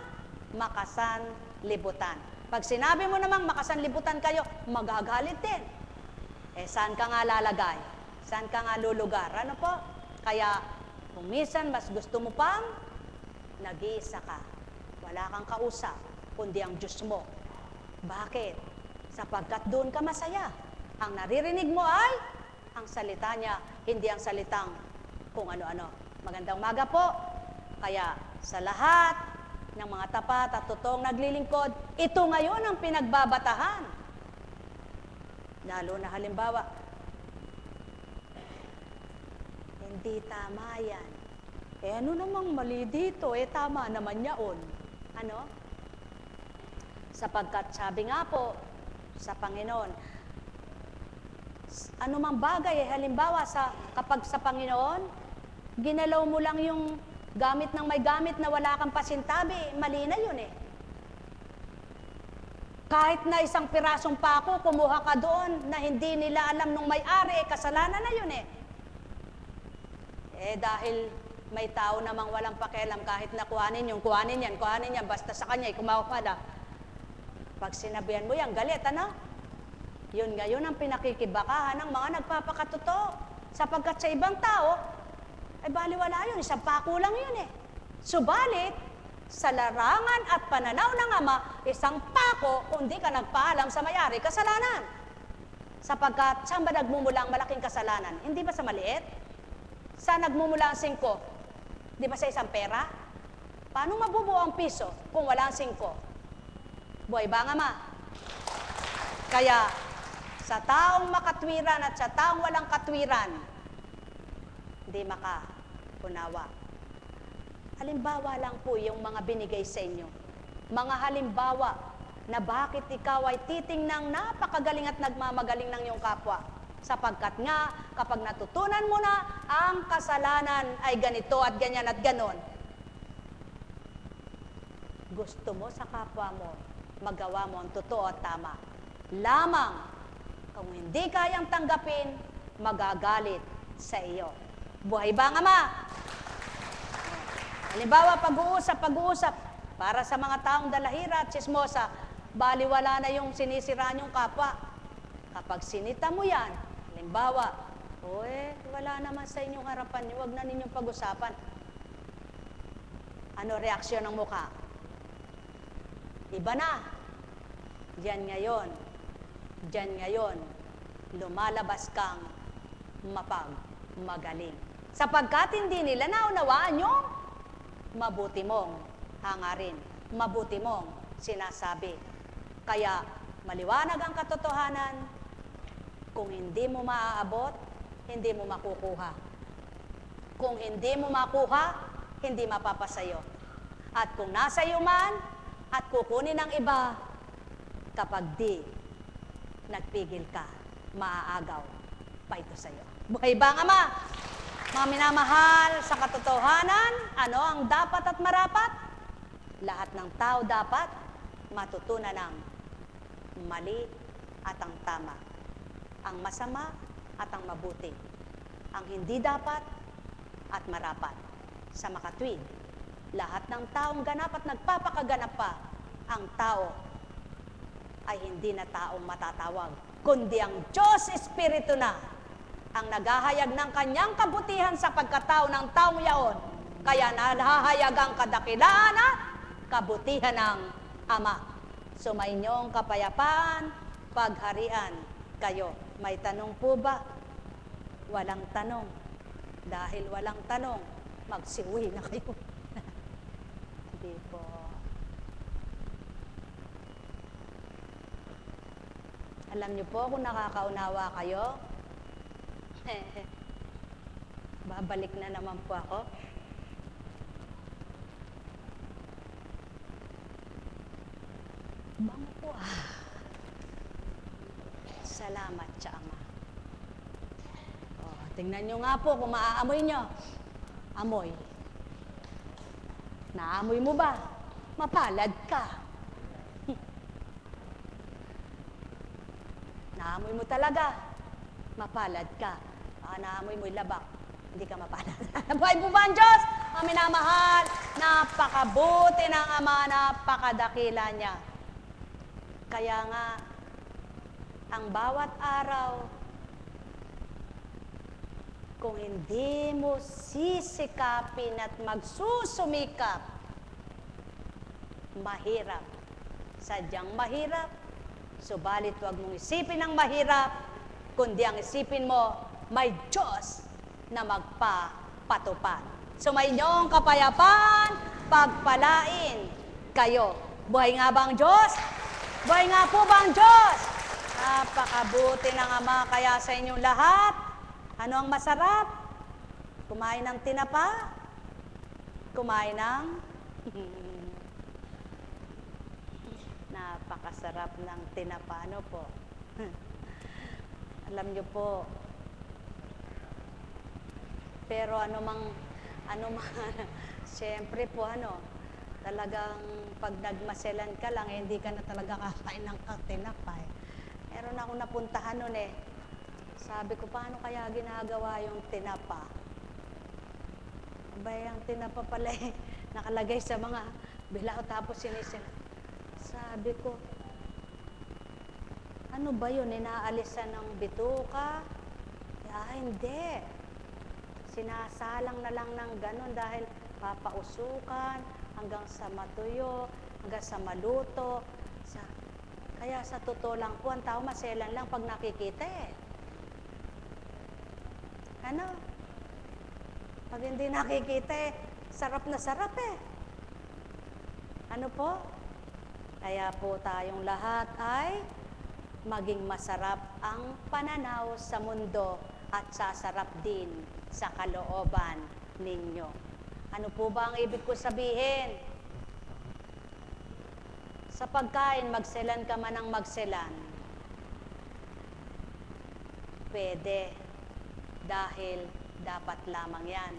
makasanlibutan. Pag sinabi mo namang makasanlibutan kayo, magagalit din. Saan ka nga lalagay? Saan ka nga lulugar? Ano po? Kaya, kung minsan mas gusto mo pang, nag-iisa ka. Wala kang kausap, kundi ang Diyos mo. Bakit? Sapagkat doon ka masaya. Ang naririnig mo ay ang salita niya, hindi ang salitang kung ano-ano. Magandang umaga po. Kaya sa lahat ng mga tapat at totoong naglilingkod, ito ngayon ang pinagbabatahan. Lalo na halimbawa, hindi tama yan. Ano namang mali dito? Tama naman yaon. Ano? Sapagkat sabi nga po sa Panginoon, ano mang bagay, halimbawa, kapag sa Panginoon, ginalaw mo lang yung gamit ng may gamit na wala kang pasintabi, mali na yun Kahit na isang pirasong pako, kumuha ka doon na hindi nila alam nung may-ari, kasalanan na yun Dahil May tao namang walang pakialam kahit na kuhanin yan, basta sa kanya, kumakuha na. Pag sinabihan mo yan, galit, ano? Yun ngayon ang pinakikibakahan ng mga nagpapakatotoo. Sapagkat sa ibang tao, ay baliwala yun, isang pako lang yun eh. Subalit, sa larangan at pananaw ng Ama, isang pako kung di ka nagpaalam sa may-ari kasalanan. Sapagkat saan ba nagmumula ang malaking kasalanan? Hindi ba sa maliit? Saan nagmumula ang 5? Di ba sa isang pera? Paano mabubuo ang piso kung wala ang 5? Buhay ba ang Ama? Kaya, sa taong makatwiran at sa taong walang katwiran, hindi makaunawa. Halimbawa lang po yung mga binigay sa inyo. Mga halimbawa na bakit ikaw ay titingnang napakagaling at nagmamagaling ng iyong kapwa. Sapagkat nga, kapag natutunan mo na ang kasalanan ay ganito at ganyan at ganon, gusto mo sa kapwa mo, magawa mo ang totoo at tama. Lamang, kung hindi kayang tanggapin, magagalit sa iyo. Buhay ba ang Ama? Halimbawa, pag-uusap, para sa mga taong dalahira at tsismosa, baliwala na yung sinisiraan yung kapwa. Kapag sinita mo yan, halimbawa, wala naman sa inyong harapan, huwag na ninyong pag-usapan. Ano reaksyon ng mukha? Iba na. Diyan ngayon, lumalabas kang magaling. Sapagkat hindi nila naunawaan yung mabuti mong hangarin, mabuti mong sinasabi. Kaya maliwanag ang katotohanan, kung hindi mo maaabot, hindi mo makukuha. Kung hindi mo makuha, hindi mapapasayo. At kung nasa iyo man, at kukunin ng iba, kapag di nagpigil ka, maaagaw pa ito sa iyo. Buhay ba ang Ama? Mga minamahal, sa katotohanan, ano ang dapat at marapat? Lahat ng tao dapat matutunan ng mali at ang tama, ang masama at ang mabuti, ang hindi dapat at marapat. Sa makatwid, lahat ng taong ganap at nagpapakaganap pa, ang tao ay hindi na taong matatawag, kundi ang Diyos Espiritu na ang naghahayag ng kanyang kabutihan sa pagkatao ng taong yaon. Kaya nahahayag ang kadakilaan at kabutihan ng Ama. Sumainyong kapayapaan, pagharian kayo. May tanong po ba? Walang tanong. Dahil walang tanong, magsiuwi na kayo. Hindi po. Alam niyo po kung nakakaunawa kayo, babalik na naman po ako. Bango po Salamat sa Ama. Tingnan nyo nga po kung maaamoy nyo. Amoy. Naamoy mo ba? Mapalad ka. Naamoy mo talaga. Mapalad ka. Naamoy mo yung labak. Hindi ka mapalad. Buhay po ba ang Diyos? Ang minamahal, napakabuti ng Ama, napakadakila niya. Kaya nga, ang bawat araw, kung hindi mo sisikapin at magsusumikap, mahirap. Sadyang mahirap. Subalit huwag mong isipin ang mahirap, kundi ang isipin mo, may Diyos na magpapatupad. Sumayinyong kapayapaan, pagpalain kayo. Buhay nga ba ang Diyos? Buhay nga po ba ang Diyos? Napakabuti ng Ama, kaya sa inyong lahat, ano ang masarap? Kumain ng tinapa? Kumain ng napakasarap ng tinapa. Ano po? Alam niyo po, pero ano mang, siyempre po talagang pag nagmaselan ka lang, hindi ka na talaga kakain ng tinapa. Meron akong napuntahan nun Sabi ko, paano kaya ginagawa yung tinapa? Abay, ang tinapa pala nakalagay sa mga bilao tapos sinisil. Sabi ko, ano ba yun? Inaalisan ng bituka? Hindi. Sinasalang na lang ng ganun dahil papausukan hanggang sa matuyo, hanggang sa maluto. Kaya sa totoo lang po, ang tao maselan lang pag nakikita Ano? Pag hindi nakikita sarap na sarap Ano po? Kaya po tayong lahat ay maging masarap ang pananaw sa mundo at sasarap din sa kalooban ninyo. Ano po ba ang ibig ko sabihin? Sa pagkain, magselan ka man ng magselan. Pwede. Dahil dapat lamang yan.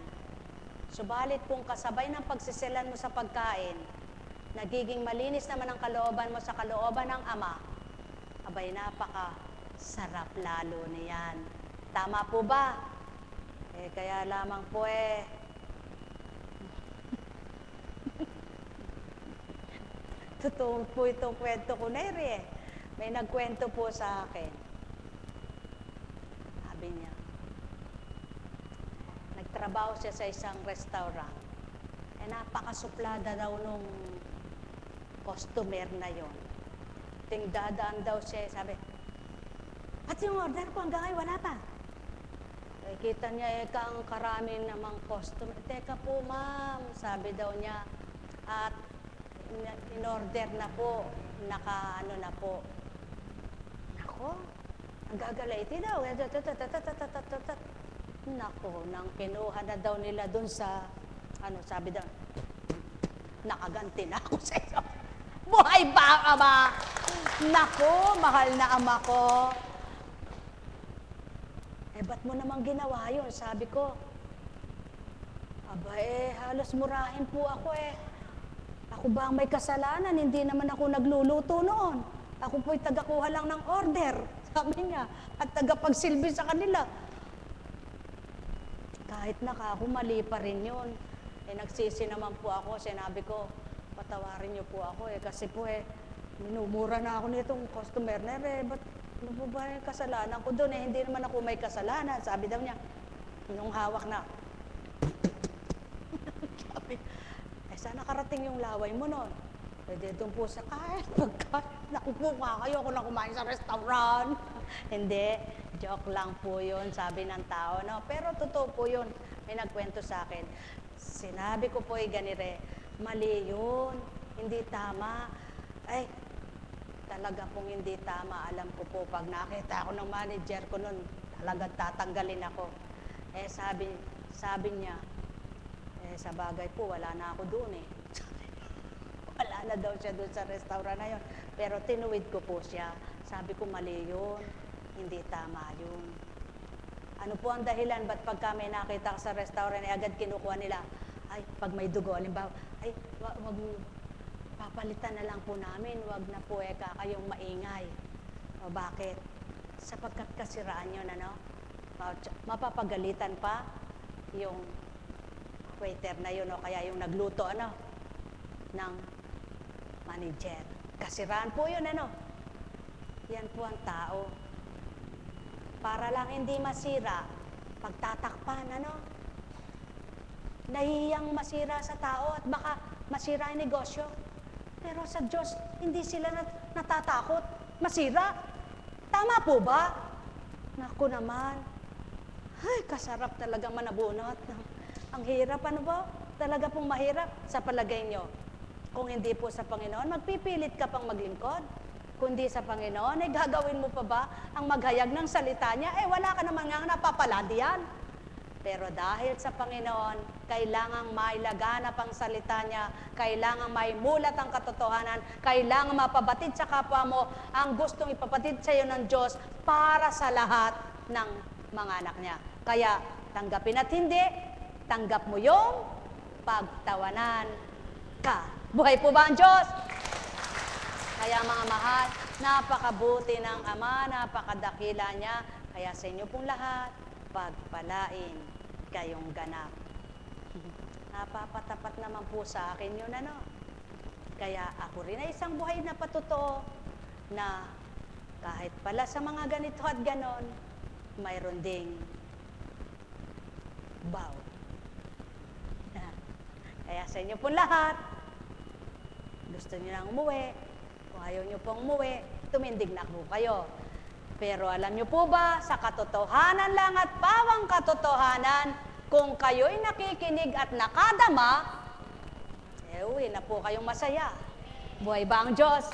Subalit kung kasabay ng pagsiselan mo sa pagkain, nagiging malinis naman ang kalooban mo sa kalooban ng Ama, abay napaka-sarap lalo niyan. Tama po ba? Kaya lamang po totoo po itong kwento ko, Neri May nagkwento po sa akin. Sabi niya, nagtrabaho siya sa isang restaurant. Napakasuplada daw nung customer na yon. Dadaan daw siya, sabi, at yung order ko hanggang ngayon, wala pa. Kita niya, ang karami namang customer. Teka po, ma'am, sabi daw niya, at in-order na po, naka-ano na po. Nako, ang gagalaiti daw. Nako, nang kinuha na daw nila dun sa, sabi daw, nakaganti na ako sa iyo. Buhay ba, Ama? Nako, mahal na Ama ko. Ba't mo namang ginawa yun? Sabi ko, halos murahin po ako Ako ba ang may kasalanan? Hindi naman ako nagluluto noon. Ako po'y tagakuha lang ng order. Sabi niya, at tagapagsilbi sa kanila. Kahit ako, mali pa rin yun. Nagsisi naman po ako. Sinabi ko, patawarin niyo po ako kasi po minumura na ako nitong customer na ba't ano po ba yung kasalanan ko doon hindi naman ako may kasalanan. Sabi daw niya, nung hawak na, sabi, sana karating yung laway mo noon. Pwede doon po sa kahit pagkain. Naku po kayo ako na kumain sa restaurant. Hindi, joke lang po yun, sabi ng tao. No? Pero totoo po yun, may nagkwento sa akin. Sinabi ko po ganire, mali yun, hindi tama. Talaga pong hindi tama. Alam ko po, pag nakita ako ng manager ko noon, talagang tatanggalin ako. Sabi niya, sa bagay po, wala na ako doon Wala na daw siya doon sa restaurant na yun. Pero tinuwid ko po siya. Sabi ko, mali yun. Hindi tama yun. Ano po ang dahilan? Ba't pag kami nakita sa restaurant, agad kinukuha nila, pag may dugo, halimbawa, wag papalitan na lang po namin, wag na po kayong maingay. O bakit? Sapagkat kasiraan yun, mapapagalitan pa yung waiter na yun, o kaya yung nagluto, ng manager. Kasiraan po yun, Yan po ang tao. Para lang hindi masira, pagtatakpan, Nahihiyang masira sa tao at baka masira ang negosyo. Pero sa Diyos, hindi sila natatakot masira. Tama po ba? Naku naman. Kasarap talaga manabunot. Ang hirap, Talaga pong mahirap sa palagay nyo. Kung hindi po sa Panginoon, magpipilit ka pang maglingkod. Kundi sa Panginoon, gagawin mo pa ba ang maghayag ng salita niya? Wala ka naman nga napapaladiyan. Pero dahil sa Panginoon, kailangang mailaganap ang salita niya, kailangang maimulat ang katotohanan, kailangang mapabatid sa kapwa mo ang gustong ipapatid sa iyo ng Diyos para sa lahat ng mga anak niya. Kaya tanggapin at hindi, tanggap mo yung pagtawanan ka. Buhay po ba ang Diyos? Kaya mga mahal, napakabuti ng Ama, napakadakila niya. Kaya sa inyo pong lahat, pagpalain kayong ganap. Napapatapat naman po sa akin yun, ano. Kaya ako rin ay isang buhay na patotoo na kahit pala sa mga ganito at ganon, mayroon ding bow. Kaya sa inyo po lahat, gusto niyo nang umuwi, kung ayaw niyo pong umuwi, tumindig na po kayo. Pero alam niyo po ba, sa katotohanan lang at pawang katotohanan, kung kayo'y nakikinig at nakadama, uwi na po kayong masaya. Buhay ba ang Diyos?